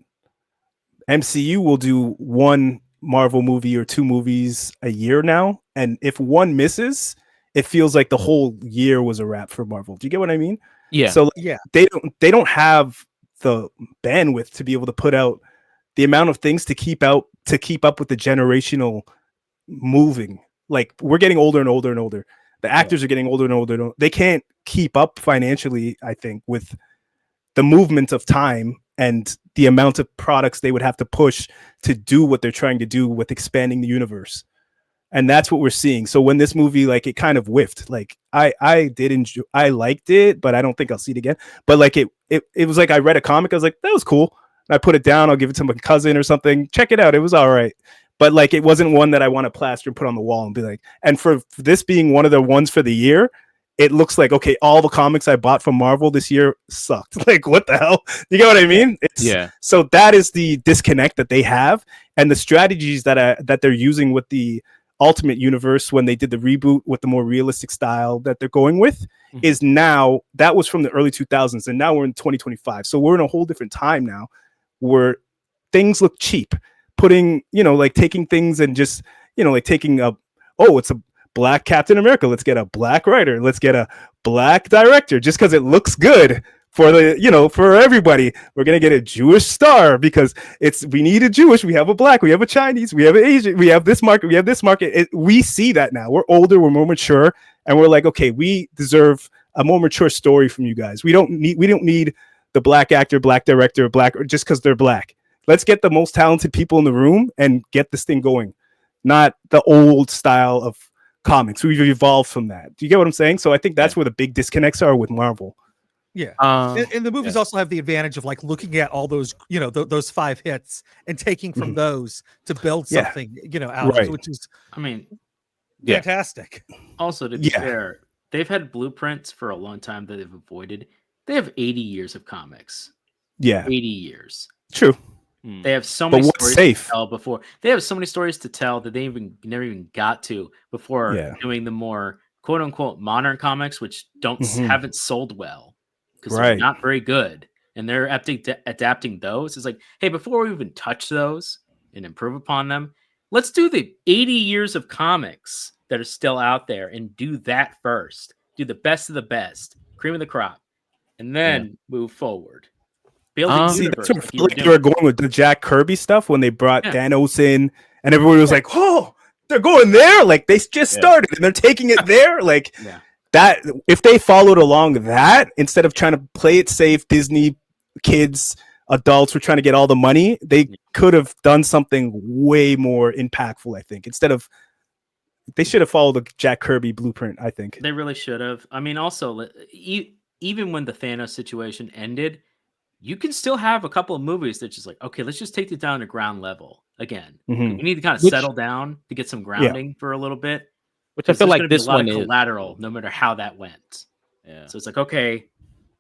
Speaker 2: MCU will do 1 Marvel movie or 2 movies a year now, and if one misses, it feels like the whole year was a wrap for Marvel. Do you get what I mean?
Speaker 1: yeah.
Speaker 2: So like,
Speaker 3: Yeah.
Speaker 2: they don't have the bandwidth to be able to put out the amount of things to keep up with the generational moving. Like, we're getting older and older and older. The actors are getting older and older. They can't keep up financially, I think, with the movement of time and the amount of products they would have to push to do what they're trying to do with expanding the universe. And that's what we're seeing. So when this movie, like, it kind of whiffed. Like, I did enjoy, I liked it, but I don't think I'll see it again. But like it was like I read a comic, I was like, that was cool. And I put it down, I'll give it to my cousin or something. Check it out. It was all right. But like, it wasn't one that I want to plaster and put on the wall and be like, and for this being one of the ones for the year, it looks like, okay, all the comics I bought from Marvel this year sucked. Like, what the hell? You get what I mean?
Speaker 1: Yeah.
Speaker 2: So that is the disconnect that they have, and the strategies that they're using with the Ultimate Universe when they did the reboot with the more realistic style that they're going with is now, that was from the early 2000s, and now we're in 2025. So we're in a whole different time now where things look cheap. Putting, like taking things and just, like taking it's a Black Captain America. Let's get a black writer. Let's get a black director just because it looks good for the, for everybody. We're going to get a Jewish star because we need a Jewish. We have a black, we have a Chinese, we have an Asian, we have this market, we have this market. We see that now. We're older, we're more mature. And we're like, okay, we deserve a more mature story from you guys. We don't need the black actor, black director, just because they're black. Let's get the most talented people in the room and get this thing going. Not the old style of comics. We've evolved from that. Do you get what I'm saying? So I think that's where the big disconnects are with Marvel.
Speaker 3: Yeah. And the movies also have the advantage of like looking at all those, those 5 hits and taking from those to build something, out,
Speaker 2: right.
Speaker 3: which is, fantastic.
Speaker 4: Also, to be fair, they've had blueprints for a long time that they've avoided. They have 80 years of comics.
Speaker 2: Yeah.
Speaker 4: 80 years.
Speaker 2: True.
Speaker 4: They have so many stories
Speaker 2: safe?
Speaker 4: to tell before. They have so many stories to tell that they never even got to before doing the more quote unquote modern comics, which haven't sold well because they're not very good. And they're adapting those. It's like, hey, before we even touch those and improve upon them, let's do the 80 years of comics that are still out there and do that first. Do the best of the best, cream of the crop, and then move forward. Building universe,
Speaker 2: that's like you were going with the Jack Kirby stuff when they brought Thanos in, and everybody was like, "Oh, they're going there!" Like they just started and they're taking it there. Like that. If they followed along that instead of trying to play it safe, Disney kids, adults were trying to get all the money, they could have done something way more impactful. I think instead of they should have followed the Jack Kirby blueprint. I think
Speaker 4: They really should have. I mean, also, even when the Thanos situation ended, you can still have a couple of movies that just like, okay, let's just take it down to ground level again.
Speaker 2: Mhm.
Speaker 4: We need to kind of
Speaker 1: Which-
Speaker 4: settle down to get some grounding for a little bit.
Speaker 1: Which I feel
Speaker 4: There's
Speaker 1: like
Speaker 4: gonna be a
Speaker 1: this
Speaker 4: lot
Speaker 1: one
Speaker 4: of
Speaker 1: is.
Speaker 4: collateral, no matter how that went.
Speaker 1: Yeah.
Speaker 4: So it's like, okay,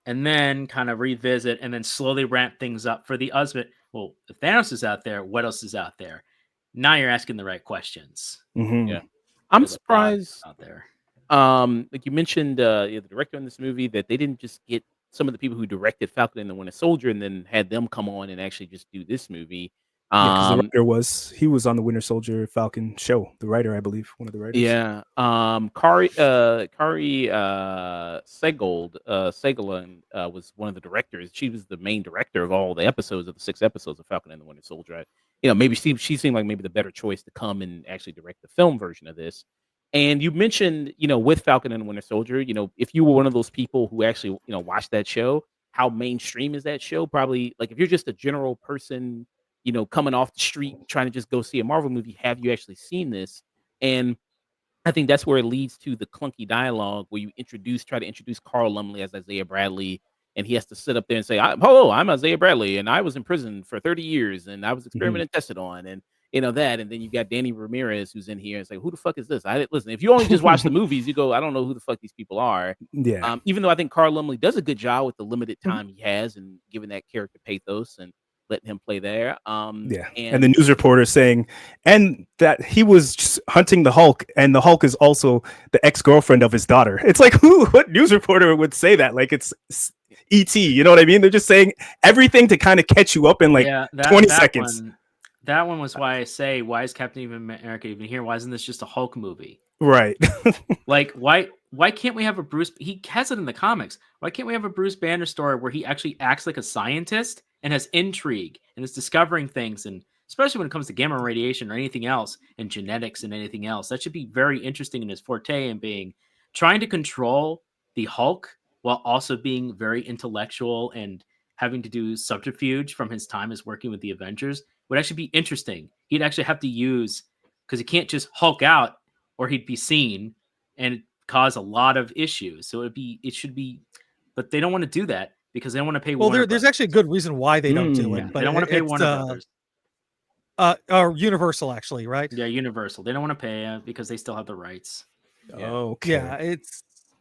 Speaker 4: and then kind of revisit and then slowly ramp things up for the husband. Well, if Thanos is out there, what else is out there? Now you're asking the right questions.
Speaker 2: Mhm.
Speaker 1: Yeah. I'm
Speaker 4: There's a lot
Speaker 1: surprised.
Speaker 4: out there.
Speaker 1: Like you mentioned, the director in this movie, that they didn't just get some of the people who directed Falcon and the Winter Soldier and then had them come on and actually just do this movie.
Speaker 2: Yeah, because the
Speaker 1: Um,
Speaker 2: writer was on the Winter Soldier Falcon show. The writer, I believe, one of the writers.
Speaker 1: yeah. Kari Segalin was one of the directors. She was the main director of all the episodes of the 6 episodes of Falcon and the Winter Soldier. Maybe she seemed like maybe the better choice to come and actually direct the film version of this. And you mentioned, with Falcon and the Winter Soldier, if you were one of those people who actually, watched that show, how mainstream is that show? Probably like if you're just a general person, coming off the street trying to just go see a Marvel movie, have you actually seen this? And I think that's where it leads to the clunky dialogue where you try to introduce Carl Lumley as Isaiah Bradley, and he has to sit up there and say, "Hello, I'm Isaiah Bradley, and I was in prison for 30 years, and I was experimented and tested on," and that, and then you got Danny Ramirez who's in here and say, "Who the fuck is this?" Listen. If you only just watch the movies, you go, "I don't know who the fuck these people are."
Speaker 2: Yeah.
Speaker 1: Even though I think Carl Lumley does a good job with the limited
Speaker 3: Mhm.
Speaker 1: time he has and giving that character pathos and letting him play there.
Speaker 2: Yeah. And the news reporter saying, and that he was just hunting the Hulk, and the Hulk is also the ex-girlfriend of his daughter. It's like, what news reporter would say that? Like it's ET, you know what I mean? They're just saying everything to kind of catch you up in like 20 seconds.
Speaker 4: That one was why I say, why is Captain America even here? Why isn't this just a Hulk movie?
Speaker 2: Right.
Speaker 4: Like, why can't we have a Bruce? He has it in the comics. Why can't we have a Bruce Banner story where he actually acts like a scientist and has intrigue and is discovering things, and especially when it comes to gamma radiation or anything else and genetics and anything else, that should be very interesting in his forte and being trying to control the Hulk while also being very intellectual and having to do subterfuge from his time as working with the Avengers would actually be interesting. He'd actually have to use, because he can't just Hulk out or he'd be seen and cause a lot of issues. So it should be, but they don't want to do that because they don't want to pay.
Speaker 3: Well,
Speaker 4: Warner
Speaker 3: there's
Speaker 4: Brothers.
Speaker 3: actually a good reason why they don't do it.
Speaker 4: Yeah,
Speaker 3: But
Speaker 4: they don't want to pay
Speaker 3: it's,
Speaker 4: Warner Brothers.
Speaker 3: Universal actually, right?
Speaker 4: Yeah, Universal. They don't want to pay because they still have the rights.
Speaker 2: Okay.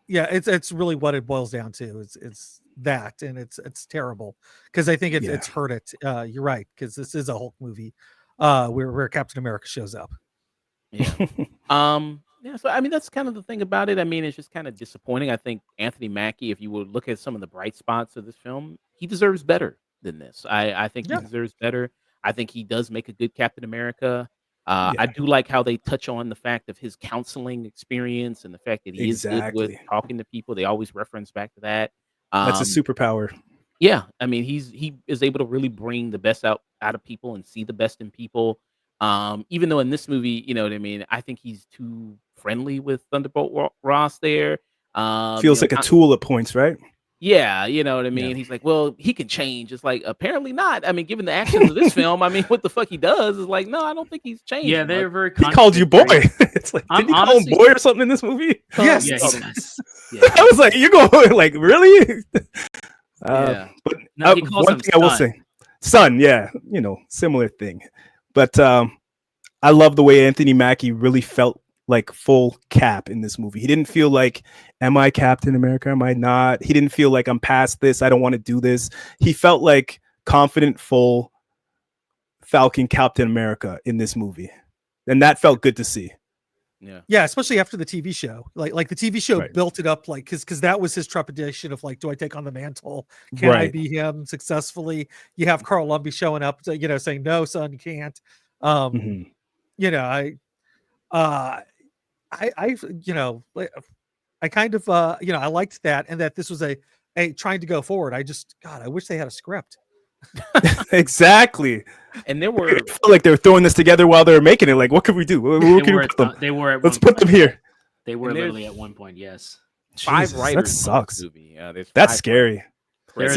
Speaker 3: Yeah, it's really what it boils down to. It's that, and it's terrible because I think it's hurt it. You're right, because this is a Hulk movie, where Captain America shows up.
Speaker 1: Yeah. Yeah, so I mean that's kind of the thing about it. I mean, it's just kind of disappointing. I think Anthony Mackie, if you would look at some of the bright spots of this film, he deserves better than this. I think he deserves better. I think he does make a good Captain America. I do like how they touch on the fact of his counseling experience and the fact that he is good with talking to people. They always reference back to that.
Speaker 2: That's a superpower.
Speaker 1: Yeah, I mean, he is able to really bring the best out of people and see the best in people. Even though in this movie, you know what I mean, I think he's too friendly with Thunderbolt Ross there.
Speaker 2: Feels like a tool at points, right?
Speaker 1: Yeah, you know what I mean? Yeah. He's like, well, he can change. It's like, apparently not. I mean, given the actions of this film, I mean, what the fuck he does is like, no, I don't think he's changed.
Speaker 4: Yeah, they're very
Speaker 2: he called you boy. It's like, did he call him boy or something in this movie?
Speaker 3: Yes.
Speaker 2: I was like, you're going like, really?
Speaker 1: Yeah.
Speaker 2: But
Speaker 4: no, he calls
Speaker 2: one
Speaker 4: him
Speaker 2: thing I will say, son, yeah, similar thing. But I love the way Anthony Mackie really felt like full Cap in this movie. He didn't feel like, am I Captain America? Am I not? He didn't feel like I'm past this. I don't want to do this. He felt like confident, full Falcon Captain America in this movie. And that felt good to see.
Speaker 3: Yeah, especially after the TV show. Like the TV show built it up, like because that was his trepidation of like, do I take on the mantle? Can I be him successfully? You have Carl Lumbly showing up, saying, no, son, you can't. I kind of I liked that, and that this was a trying to go forward. I wish they had a script.
Speaker 2: Exactly.
Speaker 1: And there were
Speaker 2: like they were throwing this together while they were making it. Like, what could we do? Where can we put them?
Speaker 4: They were.
Speaker 2: Let's put them here.
Speaker 4: They were literally at one point. Yes.
Speaker 1: 5
Speaker 2: Jesus,
Speaker 1: writers.
Speaker 2: That sucks.
Speaker 1: Movie.
Speaker 2: That's scary.
Speaker 4: There's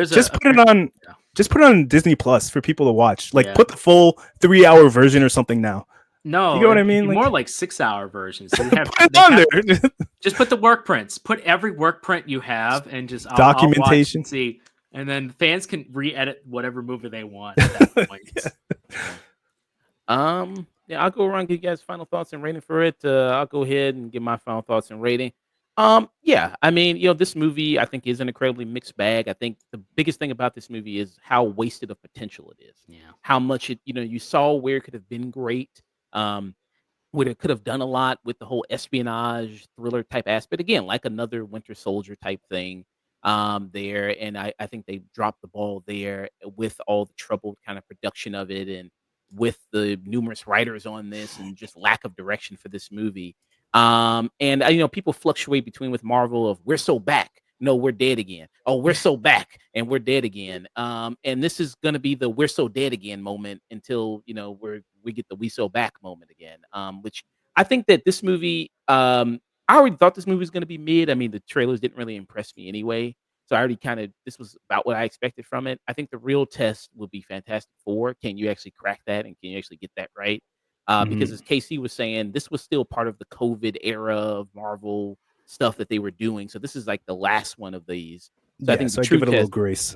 Speaker 2: just put it on. Just put it on Disney Plus for people to watch. Like,
Speaker 4: Yeah.
Speaker 2: put the full 3-hour version or something now.
Speaker 4: No,
Speaker 2: You get what I
Speaker 4: it'd
Speaker 2: mean?
Speaker 4: be
Speaker 2: Like,
Speaker 4: more like 6-hour versions. So they
Speaker 2: put it on there.
Speaker 4: just put the work prints. Put every work print you have, and just I'll watch
Speaker 2: Documentation.
Speaker 4: and see. And then fans can re-edit whatever movie they want at that point.
Speaker 1: Yeah, I'll go around and give you guys final thoughts and rating for it. I'll go ahead and give my final thoughts and rating. Yeah, I mean, this movie I think is an incredibly mixed bag. I think the biggest thing about this movie is how wasted of potential it is.
Speaker 4: Yeah.
Speaker 1: How much you saw where it could have been great. Um, where it could have done a lot with the whole espionage thriller type aspect. Again, like another Winter Soldier type thing there. And I think they dropped the ball there with all the troubled kind of production of it and with the numerous writers on this and just lack of direction for this movie. And people fluctuate between with Marvel of we're so back. No, we're dead again. Oh, we're so back and we're dead again. And this is gonna be the we're so dead again moment until we get the we so back moment again. Which I think that this movie, I already thought this movie was gonna be mid. I mean, the trailers didn't really impress me anyway. So I already this was about what I expected from it. I think the real test will be Fantastic Four. Can you actually crack that and can you actually get that right? Because as Casey was saying, this was still part of the COVID era of Marvel stuff that they were doing. So this is like the last one of these. So I think
Speaker 2: I give it a little grace.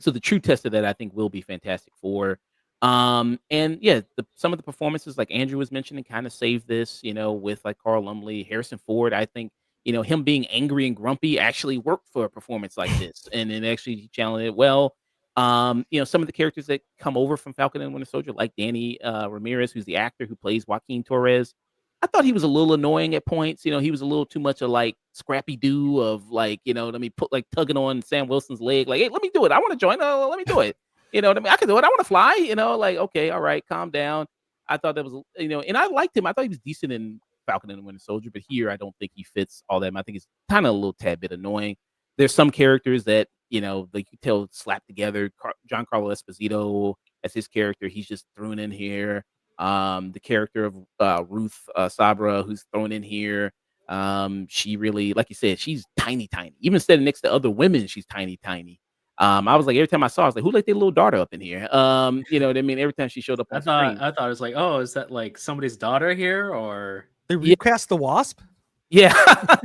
Speaker 1: So the true test of that, I think, will be Fantastic Four. And yeah, some of the performances, like Andrew was mentioning, kind of saved this. With like Carl Lumley, Harrison Ford. I think him being angry and grumpy actually worked for a performance like this, and it actually challenged it well. Some of the characters that come over from Falcon and Winter Soldier, like Danny Ramirez, who's the actor who plays Joaquin Torres. I thought he was a little annoying at points. He was a little too much of like Scrappy Doo of like, let me put like tugging on Sam Wilson's leg, like, hey, let me do it. I want to join. Let me do it. You know what I mean? I can do it. I want to fly. Like, okay, all right, calm down. I thought that was, and I liked him. I thought he was decent in Falcon and the Winter Soldier, but here I don't think he fits all that. I think he's kind of a little tad bit annoying. There's some characters that like you tell slapped together. Giancarlo Esposito as his character, he's just thrown in here. The character of Ruth Sabra, who's thrown in here. She really, like you said, she's tiny. Even standing next to other women, she's tiny. I was like, every time I saw, I was like, who let their little daughter up in here? You know what I mean? Every time she showed up on screen.
Speaker 4: I thought it was like, oh, is that like somebody's daughter here, or
Speaker 3: they recast the Wasp?
Speaker 1: Yeah.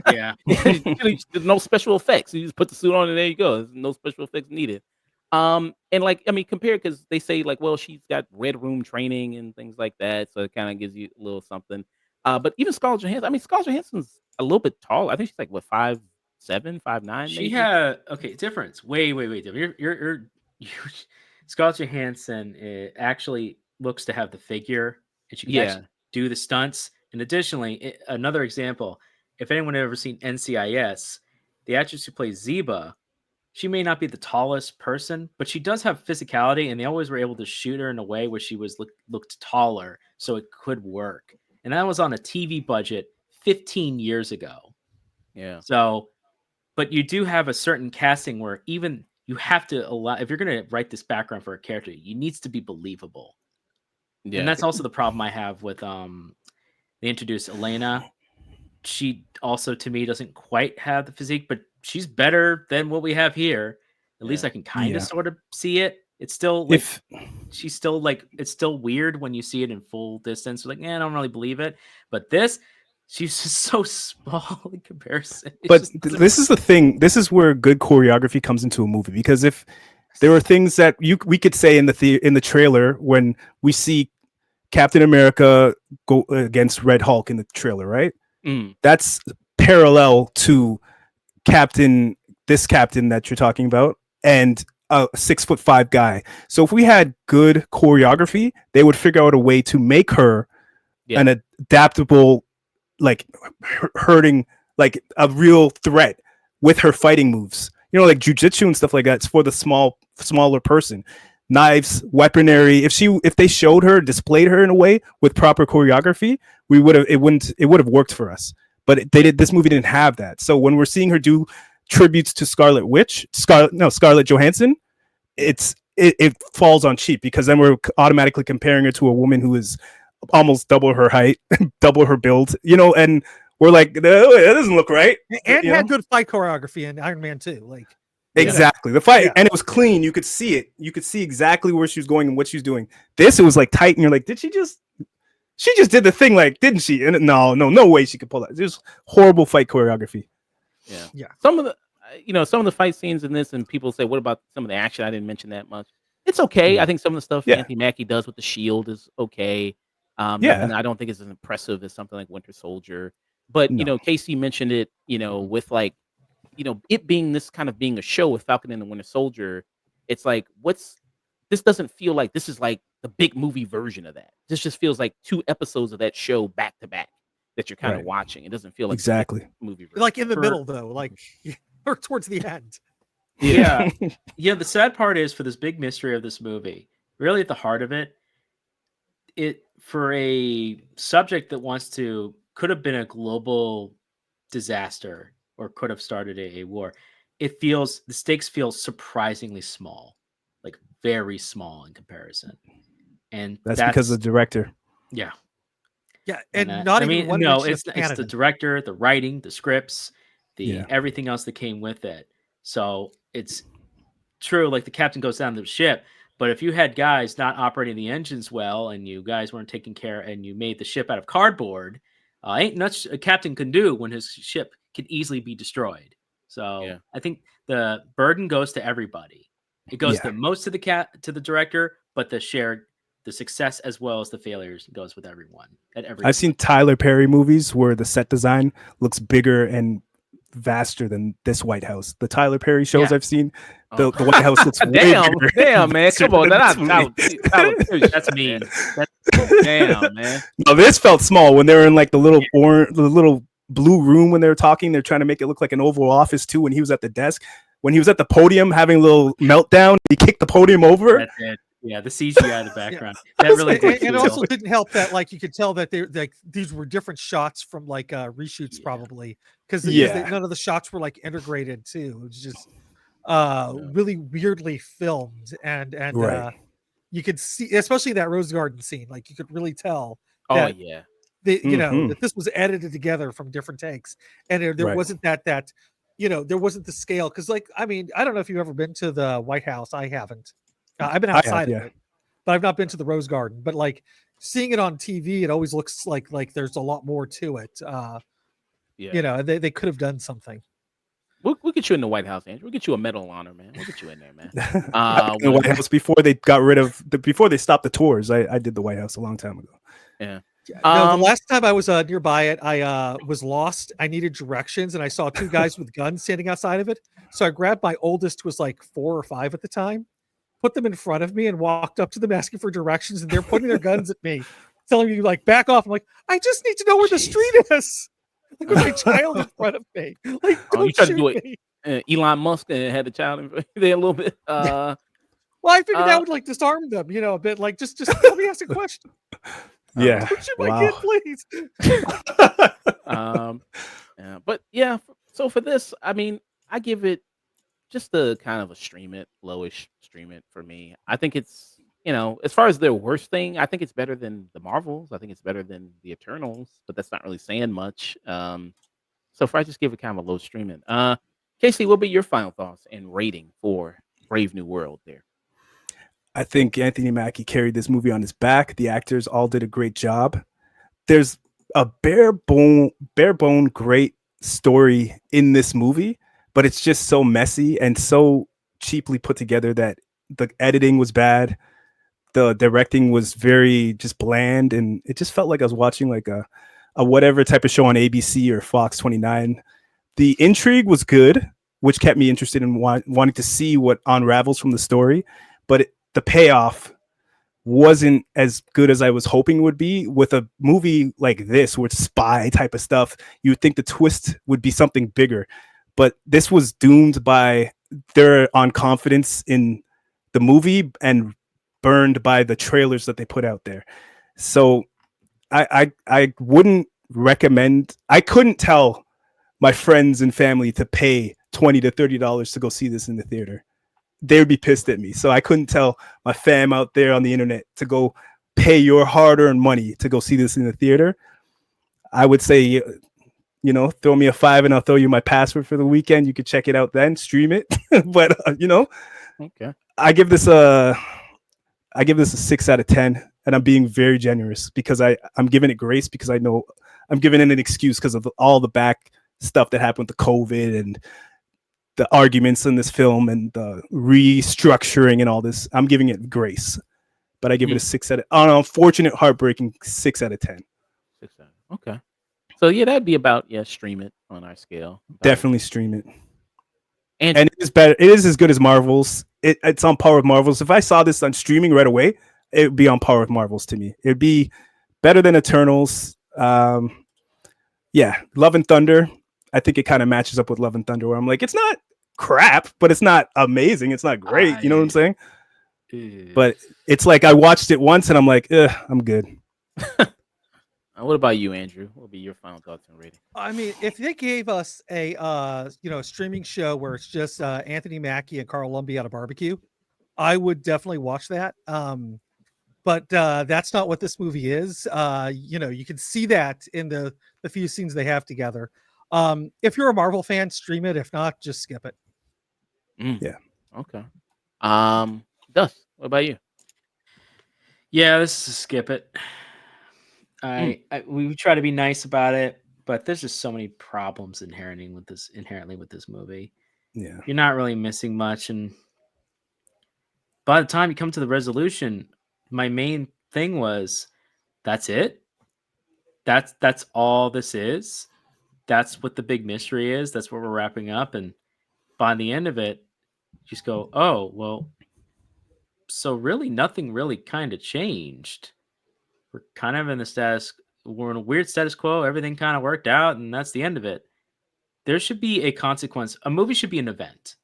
Speaker 4: Yeah.
Speaker 1: There's no special effects. You just put the suit on and there you go. There's no special effects needed. And like, I mean, compared because they say like, well, she's got Red Room training and things like that, so it kind of gives you a little something. But even Scarlett Johansson, I mean, Scarlett Johansson's a little bit tall. I think she's like what 5'7", 5'9".
Speaker 4: She
Speaker 1: maybe?
Speaker 4: had difference. Wait. You're Scarlett Johansson actually looks to have the figure, and she can actually do the stunts. And additionally, another example, if anyone had ever seen NCIS, the actress who plays Zeba, she may not be the tallest person, but she does have physicality, and they always were able to shoot her in a way where she was looked taller, so it could work. And that was on a TV budget 15 years ago.
Speaker 1: Yeah.
Speaker 4: So, but you do have a certain casting where even you have to allow, if you're going to write this background for a character, it needs to be believable. Yeah. And that's also the problem I have with they introduced Elena. She also, to me, doesn't quite have the physique, but she's better than what we have here. At least I can kind of sort of see it. It's still like she's still like, it's still weird when you see it in full distance. You're like, I don't really believe it. But this, she's just so small in comparison.
Speaker 2: But this is the thing. This is where good choreography comes into a movie, because if there are things that we could say in the trailer when we see Captain America go against Red Hulk in the trailer, right? That's parallel to this captain that you're talking about, and a 6'5" guy. So if we had good choreography, they would figure out a way to make her an adaptable, like hurting, like a real threat with her fighting moves. Like jujitsu and stuff like that. It's for the smaller person. Knives, weaponry. If they showed her, displayed her in a way with proper choreography, it would have worked for us. But this movie didn't have that. So when we're seeing her do tributes to Scarlet Johansson, it falls on cheap, because then we're automatically comparing her to a woman who is almost double her height, double her build, and we're like, no, that doesn't look right.
Speaker 3: And had good fight choreography in Iron Man 2. Like,
Speaker 2: Exactly. The fight,
Speaker 3: Yeah.
Speaker 2: and it was clean. You could see it. You could see exactly where she was going and what she was doing. This, it was like tight, and you're like, did she just? She just did the thing, like, didn't she? And no way she could pull that. Just horrible fight choreography.
Speaker 3: Yeah.
Speaker 1: Some of the, some of the fight scenes in this, and people say, what about some of the action? I didn't mention that much. It's okay.
Speaker 2: Yeah.
Speaker 1: I think some of the stuff
Speaker 2: Yeah.
Speaker 1: Anthony Mackie does with the shield is okay.
Speaker 2: Yeah.
Speaker 1: Nothing I don't think is as impressive as something like Winter Soldier. But
Speaker 2: No.
Speaker 1: Casey mentioned it, with like, it being this kind of being a show with Falcon and the Winter Soldier. It's like, this doesn't feel like this is like the big movie version of that. This just feels like 2 episodes of that show back to back that you're kind of
Speaker 2: Right.
Speaker 1: watching. It doesn't feel like the
Speaker 2: Exactly.
Speaker 1: big movie version.
Speaker 3: Like in the middle though, like or towards the end.
Speaker 4: Yeah. Yeah, the sad part is, for this big mystery of this movie, really at the heart of it, for a subject that could have been a global disaster or could have started a war, the stakes feel surprisingly small, like very small in comparison. And
Speaker 2: That's because of the director.
Speaker 4: Yeah.
Speaker 3: Yeah, and not even one
Speaker 4: no,
Speaker 3: mention
Speaker 4: it's
Speaker 3: of
Speaker 4: the
Speaker 3: Canada.
Speaker 4: director, the writing, the scripts,
Speaker 2: Yeah.
Speaker 4: everything else that came with it. So it's true, like the captain goes down to the ship, but if you had guys not operating the engines well, and you guys weren't taking care, and you made the ship out of cardboard, ain't much a captain can do when his ship could easily be destroyed. So
Speaker 1: Yeah.
Speaker 4: I think the burden goes to everybody. It goes the most to the director, but the success as well as the failures goes with everyone.
Speaker 2: I've seen Tyler Perry movies where the set design looks bigger and vaster than this White House. The Tyler Perry shows I've seen, the White House looks way bigger.
Speaker 1: Damn, man. Come on. That's
Speaker 4: mean.
Speaker 1: Damn, man.
Speaker 2: No, this felt small when they were in like the little blue room when they were talking. They're trying to make it look like an Oval Office too. When he was at the desk, when he was at the podium having a little meltdown, he kicked the podium over.
Speaker 4: That's it. Yeah, the CGI in the background. That really
Speaker 3: and it also didn't help that like you could tell that they like these were different shots from like reshoots probably because none of the shots were like integrated too. It was just really weirdly filmed and you could see, especially that Rose Garden scene, like you could really tell that that this was edited together from different takes, and there wasn't that there wasn't the scale, because like I mean I don't know if you've ever been to the White House. I haven't. I've been outside of it, but I've not been to the Rose Garden. But like seeing it on TV, it always looks like there's a lot more to it. They could have done something.
Speaker 1: We'll get you in the White House, Andrew. We'll get you a Medal of Honor, man. We'll get you in there, man.
Speaker 2: The White House before they stopped the tours. I did the White House a long time ago.
Speaker 1: Yeah.
Speaker 3: No, the last time I was nearby it, I was lost. I needed directions, and I saw 2 guys with guns standing outside of it. So I grabbed my oldest, who was like 4 or 5 at the time, put them in front of me, and walked up to them asking for directions. And they're pointing their guns at me, telling me like, "Back off!" I'm like, "I just need to know where the street is." Like with my child in front of me. Like, don't shoot me.
Speaker 1: Elon Musk had the child in there a little bit.
Speaker 3: Well, I figured that would like disarm them, a bit. Like, just let me ask a question.
Speaker 2: Yeah.
Speaker 3: Don't shoot my kid, please.
Speaker 1: But yeah. So for this, I mean, I give it just a kind of a lowish stream it for me. I think it's, as far as their worst thing, I think it's better than the Marvels. I think it's better than the Eternals, but that's not really saying much. So if I just give it kind of a low stream it. Casey, what would be your final thoughts and rating for Brave New World there?
Speaker 2: I think Anthony Mackie carried this movie on his back. The actors all did a great job. There's a bare bone great story in this movie, but it's just so messy and so cheaply put together that the editing was bad. The directing was very just bland, and it just felt like I was watching like a whatever type of show on ABC or Fox 29. The intrigue was good, which kept me interested in wanting to see what unravels from the story, but the payoff wasn't as good as I was hoping it would be. With a movie like this, where it's spy type of stuff, you would think the twist would be something bigger, but this was doomed by their confidence in the movie and burned by the trailers that they put out there. So I wouldn't recommend. I couldn't tell my friends and family to pay $20 to $30 to go see this in the theater. They would be pissed at me. So I couldn't tell my fam out there on the internet to go pay your hard-earned money to go see this in the theater. I would say, throw me a 5 and I'll throw you my password for the weekend. You could check it out then, stream it. But
Speaker 1: Okay.
Speaker 2: I give this a I give this a 6 out of 10, and I'm being very generous because I'm giving it grace because I know I'm giving it an excuse because of all the back stuff that happened with the COVID and the arguments in this film and the restructuring and all this. I'm giving it grace, but I give it a 6 out of an unfortunate, heartbreaking 6 out of 10.
Speaker 1: 6 out. Okay. So yeah, that'd be about stream it on our scale.
Speaker 2: Definitely stream it.
Speaker 1: And
Speaker 2: And it is better. It is as good as Marvel's. It's on par with Marvel's. If I saw this on streaming right away, it would be on par with Marvel's to me. It'd be better than Eternals. Yeah, Love and Thunder. I think it kind of matches up with Love and Thunder, where I'm like, it's not crap, but it's not amazing. It's not great. You know what I'm saying? But it's like I watched it once and I'm like, I'm good.
Speaker 1: what about you, Andrew? What would be your final thoughts and rating?
Speaker 3: I mean, if they gave us a streaming show where it's just Anthony Mackie and Carl Lumbly at a barbecue, I would definitely watch that. But that's not what this movie is. You can see that in the few scenes they have together. If you're a Marvel fan, stream it. If not, just skip it.
Speaker 2: Yeah.
Speaker 1: Okay. Dust, what about you?
Speaker 4: Yeah, this is a skip it. We try to be nice about it, but there's just so many problems inherently with this movie.
Speaker 2: Yeah.
Speaker 4: You're not really missing much, and by the time you come to the resolution, my main thing was, that's it. That's all this is. That's what the big mystery is. That's what we're wrapping up, and by the end of it, you just go, oh well. So really, nothing really kind of changed. We're kind of in the status. We're in a weird status quo. Everything kind of worked out, and that's the end of it. There should be a consequence. A movie should be an event.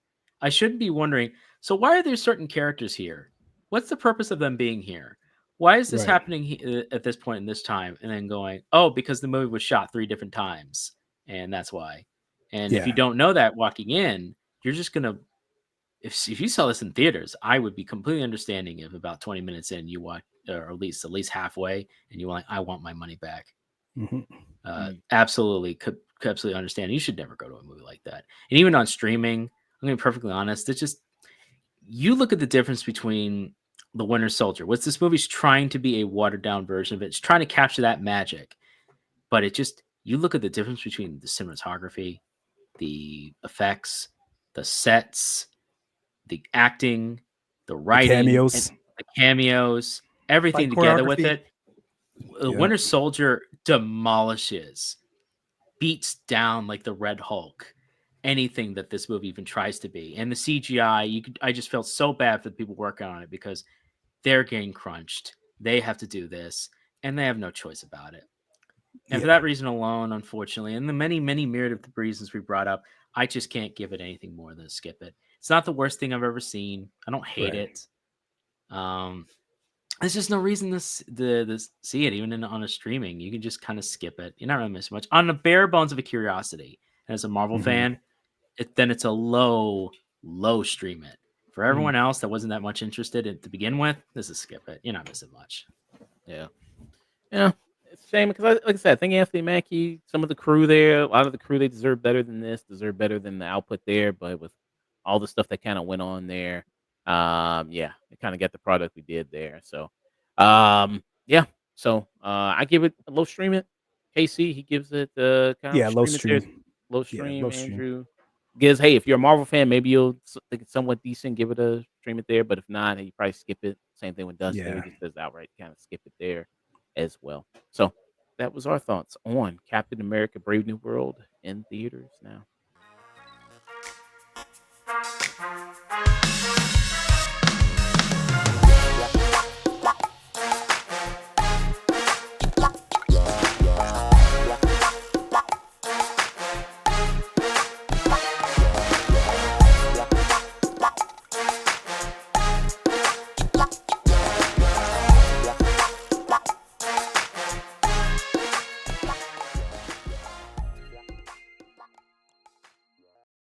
Speaker 4: I shouldn't be wondering, so why are there certain characters here? What's the purpose of them being here? Why is this
Speaker 2: Right.
Speaker 4: happening at this point in this time? And then going, oh, because the movie was shot 3 different times, and that's why. And if you
Speaker 2: Yeah.
Speaker 4: don't know that walking in, you're just going to, if you saw this in theaters, I would be completely understanding if about 20 minutes in you watch, or at least halfway, and you were like, I want my money back. Absolutely, could absolutely understand. You should never go to a movie like that. And even on streaming, I'm gonna be perfectly honest. It's just, you look at the difference between the Winter Soldier. What's this movie's trying to be a watered down version of it. It's trying to capture that magic, but it just, you look at the difference between the cinematography, the effects, the sets, the acting, the writing, and the cameos, everything together with it. The Winter Soldier demolishes, beats down like the Red Hulk, anything that this movie even tries to be. And the CGI, I just felt so bad for the people working on it because they're getting crunched. They have to do this, and they have no choice about it. And for that reason alone, unfortunately, and the many, many myriad of the reasons we brought up, I just can't give it anything more than skip it. It's not the worst thing I've ever seen. I don't hate it. There's just no reason to see it, even on a streaming. You can just kind of skip it. You're not really missing much. On the bare bones of a curiosity, and as a Marvel fan, then it's a low stream it. For everyone else that wasn't that much interested to begin with, this is skip it. You're not missing much.
Speaker 1: Yeah. It's a shame because, like I said, I think Anthony Mackie, some of the crew there, a lot of the crew, they deserve better than this, deserve better than the output there. But with all the stuff that kind of went on there, yeah, it kind of got the product we did there. So, yeah. So, I give it a low stream it. KC, he gives it kind of
Speaker 2: Low
Speaker 1: stream it there.
Speaker 2: stream.
Speaker 1: Low stream.
Speaker 2: low stream.
Speaker 1: Andrew gives, hey, if you're a Marvel fan, maybe you'll think it's somewhat decent, give it a stream it there. But if not, you probably skip it. Same thing with Dust there. He just says outright kind of skip it there as well. So that was our thoughts on Captain America: Brave New World in theaters now.